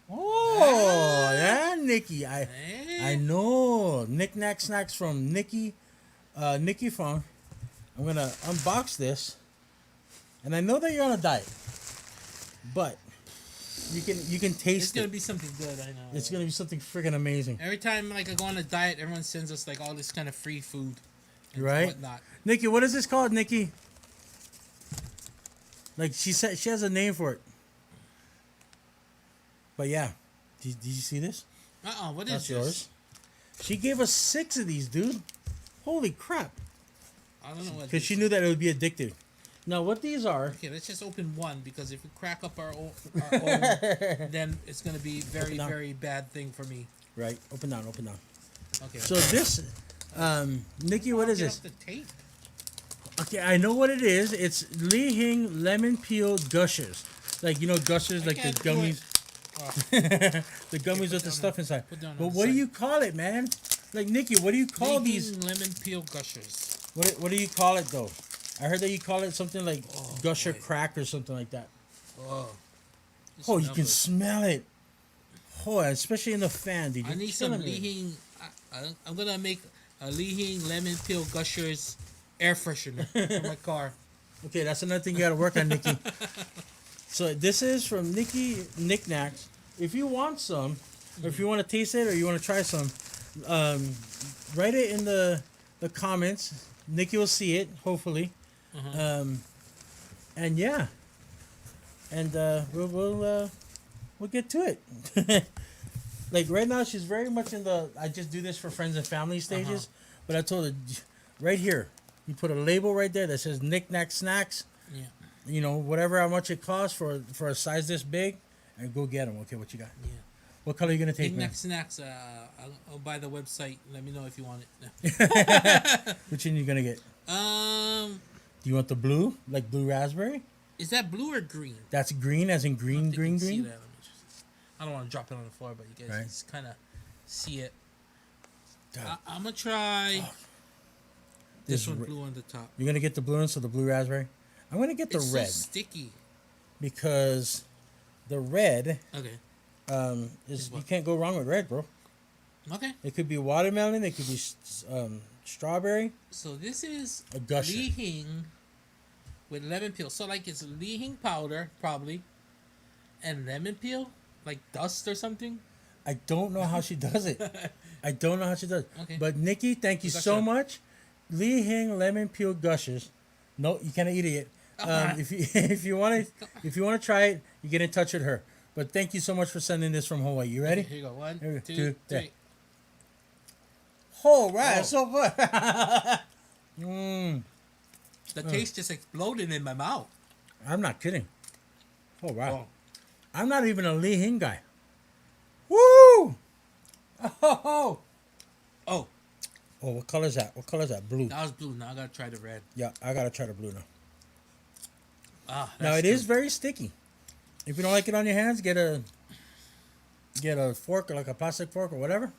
Oh, yeah, Nikki. I know Knickknack snacks from Nikki Fong. I'm gonna unbox this, and I know that you're on a diet, but you can It's taste gonna it. be something good. I know. It's gonna be something freaking amazing, Every time like I go on a diet, everyone sends us like all this kind of free food, and right? whatnot. Nikki, what is this called, Nikki? Like she said, she has a name for it. But yeah, did you see this? What is That's this? yours. She gave us 6 of these, dude. Holy crap! I don't know what. Because she this knew that it would be addictive. Now, what these are? Okay, let's just open one because if we crack up our own, then it's gonna be very, down. very bad thing for me. Right, open down. Okay. So this, Nikki, what is Get this? off the tape. Okay, I know what it is. It's Li Hing lemon peel gushers. Like, you know, gushers, like the can't do gummies. Oh, The gummies with the down stuff on- inside. put down on But the what do side. you call it, man? Like, Nikki, what do you call these? Leaking lemon peel gushers. What do you call it, though? I heard that you call it something like gusher boy. crack or something like that. Oh. Oh, you can smell it. Oh, especially in the fan, dude. I You're need some killing it. Lihing. I'm gonna make a Lihing lemon peel gushers air freshener for my car. Okay, that's another thing you got to work on, Nikki. So this is from Nikki Knickknacks. If you want some, or if you want to taste it, or you want to try some, write it in the comments. Nikki will see it, hopefully. And yeah, and we'll get to it. Like right now, she's very much in the I just do this for friends and family stages. But I told her, right here, you put a label right there that says Knick-Knack Snacks. Yeah. You know, whatever how much it costs for a size this big, and go get them. Okay, what you got? Yeah. What color are you gonna take, man? Knick-knack snacks. I'll buy the website. Let me know if you want it. Which one you gonna get? Do you want the blue, like blue raspberry? Is that blue or green? That's green, as in I don't green, think you green, can see green. that. Let me just- I don't want to drop it on the floor, but you guys Right. can just kind of see it. God, I'm gonna try This this one ra- blue on the top. You're gonna get the blue one, so the blue raspberry. I'm gonna get the It's red so sticky. because the red Okay. is what? you can't go wrong with red, bro. Okay. It could be watermelon, it could be strawberry, So this is a gusher. Lihing with lemon peel. So like it's Lihing powder probably, and lemon peel, like dust or something. I don't know how she does it. I don't know how she does it. Okay. But Nikki, thank you so Gusher. much. Li Hing lemon peel gushers. No, you cannot eat it yet. If you if you want to try it, you get in touch with her. But thank you so much for sending this from Hawaii. You ready? Okay, here you go. One, Here we go. two, Two, three. yeah. Oh, right. Oh. So good. The taste just exploded in my mouth. I'm not kidding. Oh, wow. Oh. I'm not even a Li Hing guy. Woo! Oh, Oh, oh, what color is that? What color is that? Blue. that was blue. Now I gotta try the red. Yeah, I gotta try the blue now. Ah, Now that's it is good. very sticky. If you don't like it on your hands, get a fork or like a plastic fork or whatever.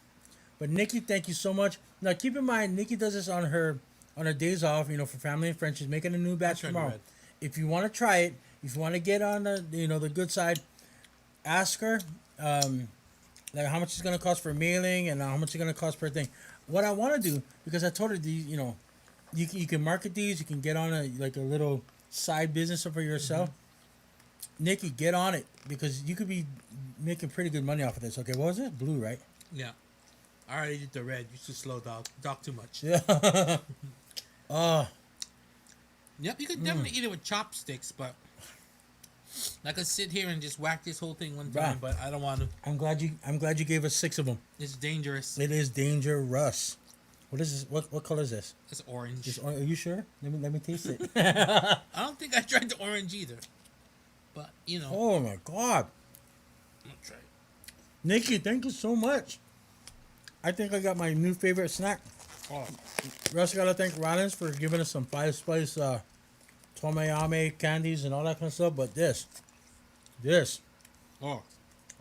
But Nikki, thank you so much. Now keep in mind, Nikki does this on her on her days off, for family and friends. She's making a new batch Turn tomorrow. red. If you want to try it, if you want to get on the the good side, ask her like how much it's gonna cost for mailing and how much it's gonna cost per thing. What I want to do, because I told her you can market these, you can get on a little side business for yourself. Nikki, get on it because you could be making pretty good money off of this. Okay, what was it? Blue, right? Yeah. I already did the red. You should slow down. Talk too much. Yeah. Yep, you could definitely eat it with chopsticks, but I could sit here and just whack this whole thing one time, Bruh. but I don't want to. I'm glad you gave us 6 of them. It's dangerous. It is dangerous. What is this? What color is this? It's orange. Are you sure? Let me taste it. I don't think I tried the orange either. But, Oh my god. I'm gonna try it. Nikki, thank you so much. I think I got my new favorite snack. Oh, We also gotta thank Rollins for giving us some 5-spice tomeyame candies and all that kind of stuff. But this, oh.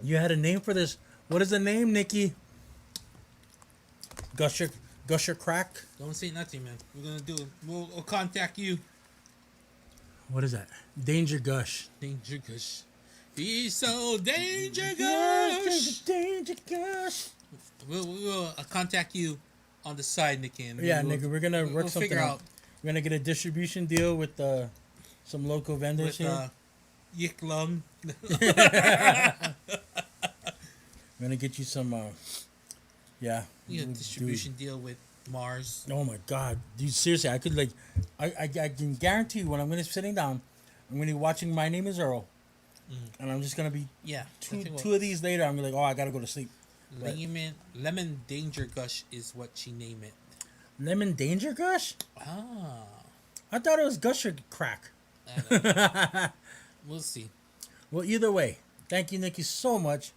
you had a name for this. What is the name, Nikki? Gusher crack. Don't say nothing, man. We're gonna do it. We'll contact you. What is that? Danger gush. Danger Gush. He's so Danger Gush. Danger gush. We'll contact you on the side, Nikki. And Yeah, we'll, nigga, we're gonna work we'll something figure out. out We're gonna get a distribution deal with some local vendors with here. Yik Lung. We're gonna get you some. Yeah. Distribution deal with Mars. Oh my god, dude! Seriously, I could I can guarantee you when I'm gonna be sitting down, I'm gonna be watching My Name Is Earl, and I'm just gonna be Yeah. two of these later. I'm gonna be like, oh, I gotta go to sleep. Lemon Danger Gush is what she named it. Lemon Danger Gush? Ah. I thought it was Gusher crack. I don't know. We'll see. Well, either way, thank you, Nikki, so much.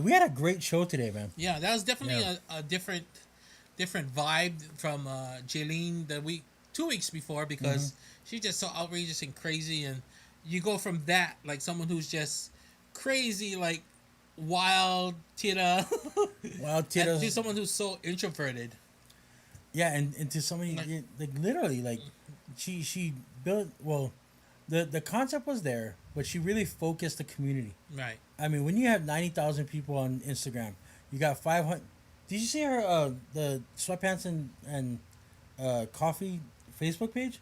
We had a great show today, man. Yeah, that was definitely Yeah. a different vibe from Jaylene 2 weeks before because she's just so outrageous and crazy, and you go from that like someone who's just crazy like wild tita Wild to titties. someone who's so introverted. Yeah, and to somebody like literally like she built the concept was there, but she really focused the community. Right. I mean, when you have 90,000 people on Instagram, you got 500. Did you see her the sweatpants and coffee Facebook page?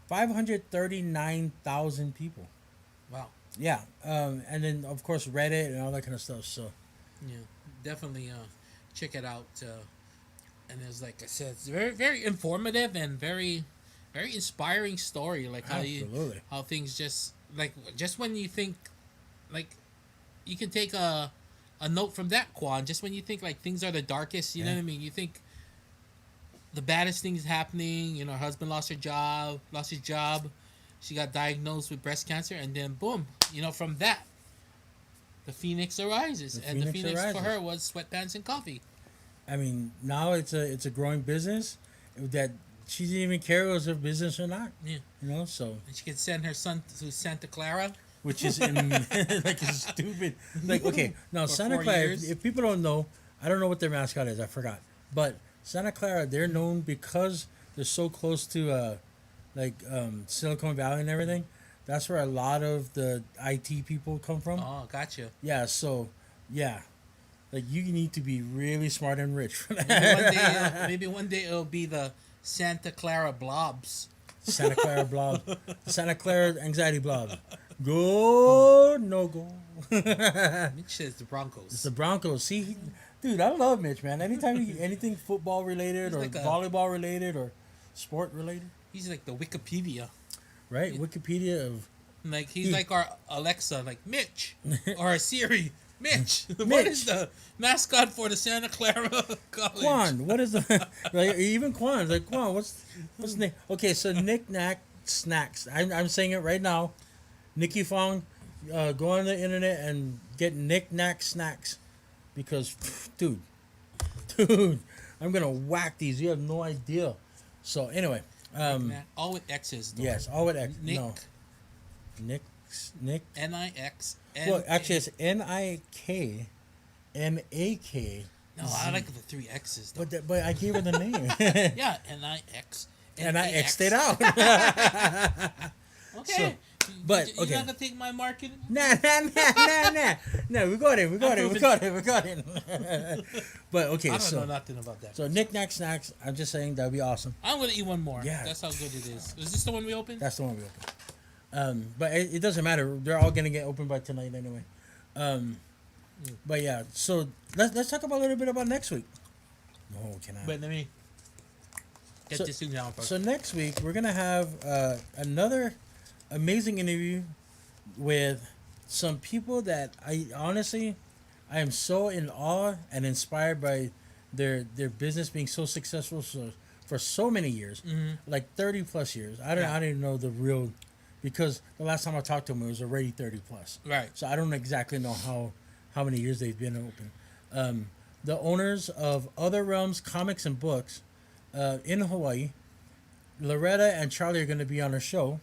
539,000 people. Wow. Yeah, and then of course Reddit and all that kind of stuff. So Yeah, definitely check it out. And it's like I said, it's very very informative and very very inspiring story. Like Absolutely. how things just when you think like you can take a note from that, Quan. Just when you think like things are the darkest, you know what I mean. You think the baddest things happening. Her husband lost his job. She got diagnosed with breast cancer, and then boom, from that, the phoenix arises, The and the phoenix phoenix for arises. her was sweatpants and coffee. I mean, now it's a growing business that she didn't even care if it was a business or not. Yeah, So and she can send her son to Santa Clara. which is like it's stupid. Like okay, now For Santa 4 Clara. years. If people don't know, I don't know what their mascot is. I forgot. But Santa Clara, they're known because they're so close to Silicon Valley and everything. That's where a lot of the IT people come from. Oh, gotcha. Yeah. So yeah, like you need to be really smart and rich for that. Maybe one day it'll be the Santa Clara Blobs. Santa Clara blob. Santa Clara anxiety blob. Go, no go. Mitch says the Broncos. It's the Broncos. See, dude, I love Mitch, man. Anytime anything football related He's or like a- volleyball related or sport related, He's like the Wikipedia. right? Wikipedia of Like he's like our Alexa, like Mitch, or Siri. Mitch, what Mitch. is the mascot for the Santa Clara College? Quan. What is the like? Even Quan's like Quan. What's the name? Okay, so Knick Knack Snacks. I'm saying it right now. Nikki Fong, go on the internet and get Knick Knack Snacks, because, dude, I'm gonna whack these. You have no idea. So anyway, All with X's. Though. yes, all with X. Nick. No, Nick. Nix. Well, actually, it's NIKMAK. No, I like the 3 X's. Though. But I gave her the name. Yeah, Nix and I NAX. X'd it out. Okay. but, You're okay. not gonna take my market? Nah. No, we got it. But okay, I don't so know nothing about that. so knick-knack snacks. I'm just saying that'd be awesome. I'm gonna eat one more. Yeah. That's how good it is. Is this the one we opened? That's the one we opened. But it doesn't matter. They're all gonna get opened by tonight anyway. But yeah, so let's talk about a little bit about next week. No, can I? But let me get So- this thing down first. So next week we're gonna have another amazing interview with some people that I am so in awe and inspired by their business being so successful for so many years, like 30 plus years. I don't even know the real, because the last time I talked to them it was already 30 plus. Right. So I don't exactly know how many years they've been open. The owners of Other Realms Comics and Books in Hawaii, Loretta and Charlie are going to be on our show,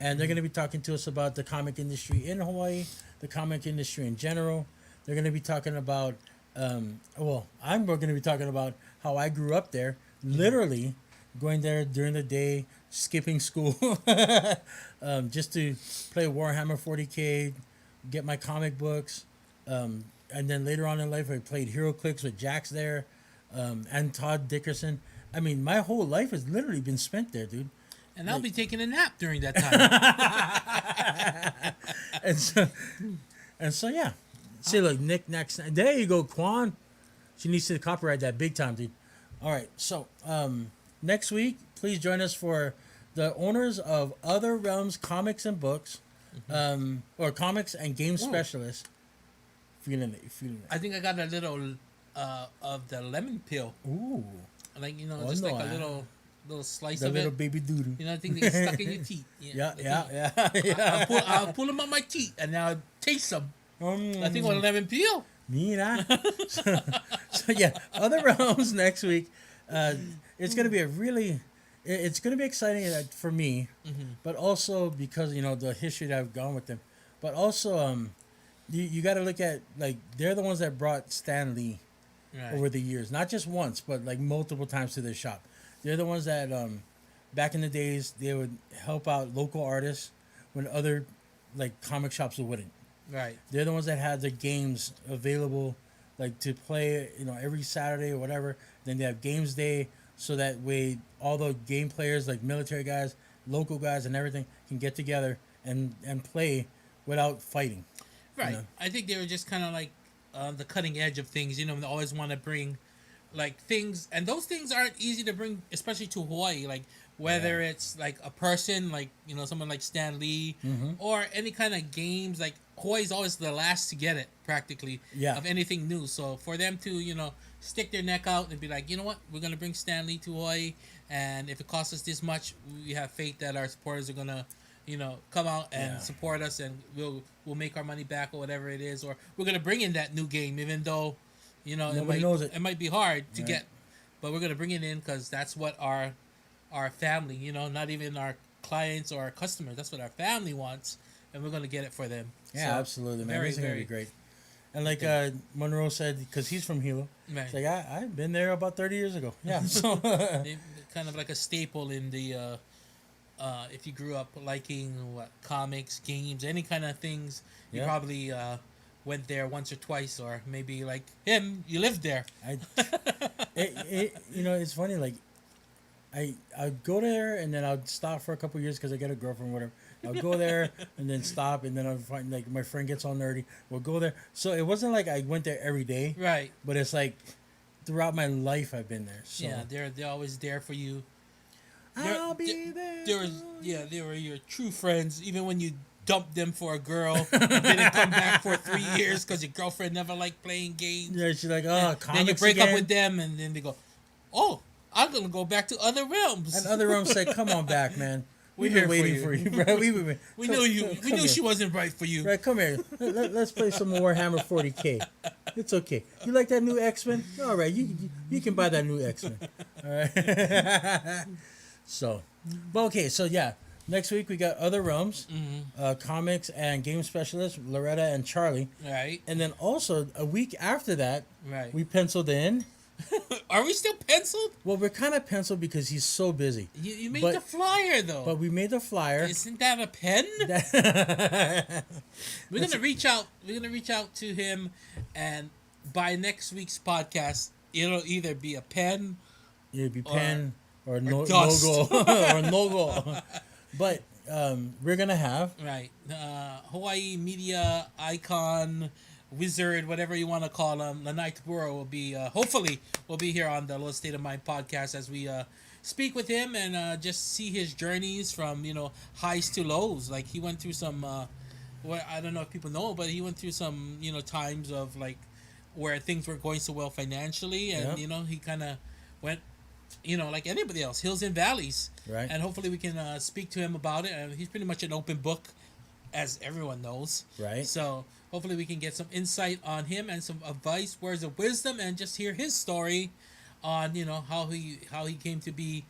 and they're going to be talking to us about the comic industry in Hawaii, the comic industry in general. They're going to be talking about, I'm going to be talking about how I grew up there, literally going there during the day, skipping school, just to play Warhammer 40K, get my comic books. And then later on in life, I played Hero Clicks with Jax there, and Todd Dickerson. I mean, my whole life has literally been spent there, dude. And I'll be taking a nap during that time. and so yeah. See, look, knick-knack snack. There you go, Quan. She needs to copyright that big time, dude. All right, so next week, please join us for the owners of Other Realms Comics and Books, or Comics and Game Specialists. Feeling it. I think I got a little of the lemon peel. Ooh. Like, you know, Oh, just no, like a little slice The of little it. baby doodoo. You know, I think they get stuck in your teeth. Yeah. I'll pull them on my teeth and now taste them. I think with lemon peel. Mira. so yeah, Other Realms next week. It's gonna be it's gonna be exciting for me, but also because the history that I've gone with them, but also you got to look at, like, they're the ones that brought Stan Lee over the years, not just once, but like multiple times to their shop. They're the ones that back in the days they would help out local artists when other like comic shops wouldn't. Right. They're the ones that had the games available, like, to play, every Saturday or whatever. Then they have games day, so that way all the game players, like military guys, local guys, and everything, can get together and play without fighting. Right. I think they were just kind of like the cutting edge of things. They always want to bring like things, and those things aren't easy to bring, especially to Hawaii. Like whether it's like a person, like someone like Stan Lee, or any kind of games. Like Hawaii's always the last to get it, practically, of anything new. So for them to stick their neck out and be like, you know what, we're gonna bring Stan Lee to Hawaii, and if it costs us this much, we have faith that our supporters are gonna come out and support us, and we'll make our money back, or whatever it is, or we're gonna bring in that new game, even though Nobody knows it. It might be hard to get, but we're gonna bring it in because that's what our family, not even our clients or our customers, that's what our family wants, and we're gonna get it for them. Yeah, So, absolutely, man. very, It's gonna very be great. And like Monroe said, because he's from Hilo, Right. it's like I've been there about 30 years ago. Yeah, so kind of like a staple in the if you grew up liking comics, games, any kind of things, you probably went there once or twice, or maybe like him, you lived there. It's funny. Like I'd go there and then I'd stop for a couple years because I get a girlfriend, or whatever. I'll go there and then stop, and then I'll find, like, my friend gets all nerdy. We'll go there. So it wasn't like I went there every day, Right. but it's like throughout my life I've been there. So Yeah, they're always there for you. I'll be there. They were your true friends, even when you dumped them for a girl and didn't come back for 3 years because your girlfriend never liked playing games. Yeah, she's like, comics Then you break up again? with them, and then they go, "Oh, I'm gonna go back to Other Realms." And Other Realms said, "Come on back, man. We've We're been here waiting for for you, bro. We knew you. We come knew here. she wasn't right for you. Right, come here. Let's play some Warhammer 40K. It's okay. You like that new X-Men? All right, you can buy that new X-Men. All right. So, but okay, so yeah, next week we got Other Realms, comics and game specialists, Loretta and Charlie. Right. And then also a week after that, Right. we penciled in Are we still penciled? Well, we're kind of penciled because he's so busy. You made But- the flyer though. But we made the flyer. Isn't that a pen? That- We're gonna reach out. We're gonna reach out to him, and by next week's podcast, it'll either be a pen. It'd be pen or no dust. logo or logo. But we're gonna have Right. Hawaii media icon, wizard, whatever you want to call him, Lanai Tabura will be, hopefully, will be here on the Aloha State of Mind podcast as we speak with him and just see his journeys from, highs to lows. Like, he went through some, well, I don't know if people know, but he went through some, times of, like, where things were going so well financially. And, Yep. he kind of went, like anybody else, hills and valleys. right. And hopefully we can speak to him about it. And he's pretty much an open book, as everyone knows. Right. So hopefully we can get some insight on him and some advice, words of wisdom, and just hear his story on how he came to be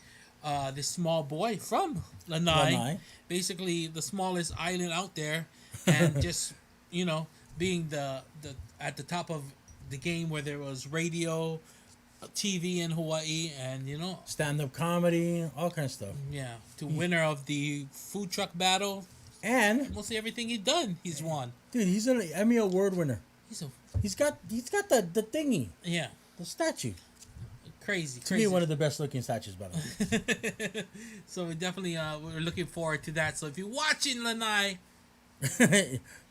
this small boy from Lanai, Lanai. basically the smallest island out there, and just being the at the top of the game where there was radio, TV in Hawaii, and Stand-up comedy, all kind of stuff. yeah, to winner of the food truck battle. And Mostly everything he's done, he's won. dude, he's an Emmy Award winner. He's a He's got the thingy, yeah, the statue. crazy. To me, one of the best looking statues, by the way. So we definitely we're looking forward to that. So if you're watching Lanai,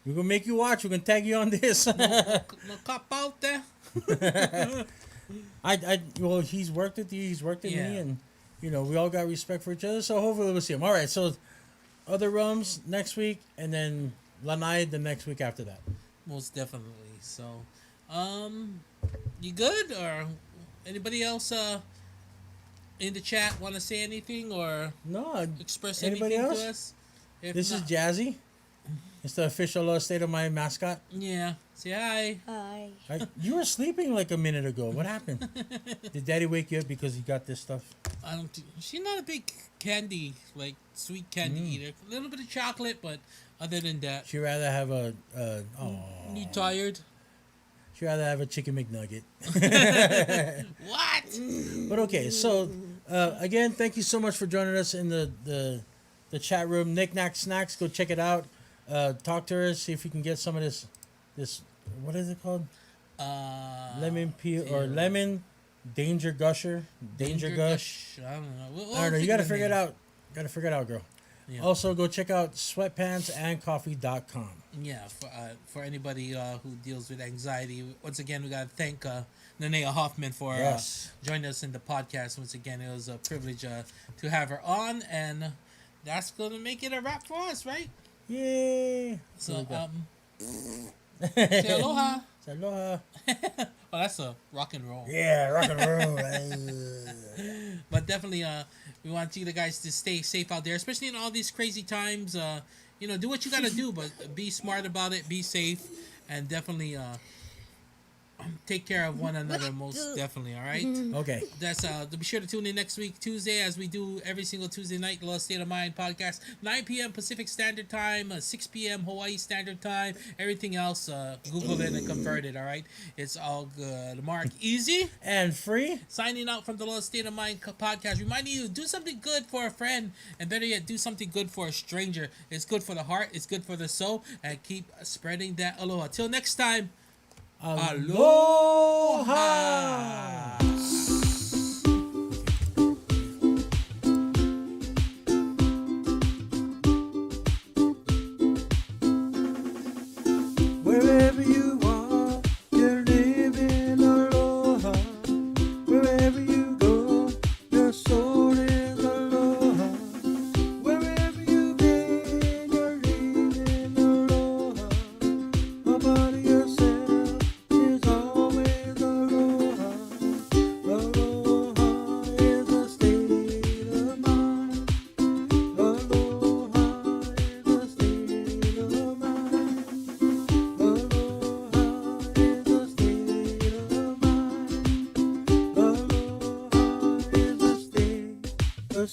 We're gonna make you watch. We're gonna tag you on this. no cop out there. Well, he's worked with you. He's worked with Yeah. me, and we all got respect for each other. So hopefully we'll see him. All right. So other rums next week, and then Lanai the next week after that. Most definitely. So, you good or anybody else in the chat want to say anything or No. express Anybody anything else? to us? If This is not- Jazzy. It's the official Aloha State of Mind mascot. yeah. Say hi. Hi. Right? You were sleeping like a minute ago. What happened? Did Daddy wake you up because you got this stuff? I don't. She's not a big candy, like sweet candy eater. A little bit of chocolate, but other than that, She'd rather have a you tired? she'd rather have a chicken McNugget. What? But okay, so again, thank you so much for joining us in the chat room. Knick Knack Snacks, go check it out. Talk to her, see if you can get some of this what is it called? Lemon peel or yeah. lemon danger gusher, danger gush. I don't know. We'll I don't know. You gotta figure figure the it name. out. Gotta figure it out, girl. Yeah. Also, go check out sweatpantsandcoffee.com. Yeah, for anybody who deals with anxiety. Once again, we gotta thank Nanea Hoffman for Yes. joining us in the podcast. Once again, it was a privilege to have her on, and that's gonna make it a wrap for us, right? Yay! So, Say say aloha. aloha. Oh, that's a rock and roll. Yeah, rock and roll. But definitely, we want you guys to stay safe out there, especially in all these crazy times. Do what you gotta do, but be smart about it, be safe, and definitely take care of one another. Most definitely, all right. Okay. That's be sure to tune in next week Tuesday, as we do every single Tuesday night. Lost State of Mind podcast, 9 p.m. Pacific Standard Time, 6 p.m. Hawaii Standard Time. Everything else, Google it and convert it. All right, it's all good. Mark Easy And free. signing out from the Lost State of Mind podcast, reminding you, do something good for a friend, and better yet, do something good for a stranger. It's good for the heart, it's good for the soul, and keep spreading that aloha. Till next time, Aloha. Wherever you are, you're living aloha. Wherever you go, your soul is aloha. Wherever you've been, you're living aloha. About yourself is always aloha. Aloha is a state of mind. Aloha is a state of mind. Aloha is a state of mind. Aloha is a state of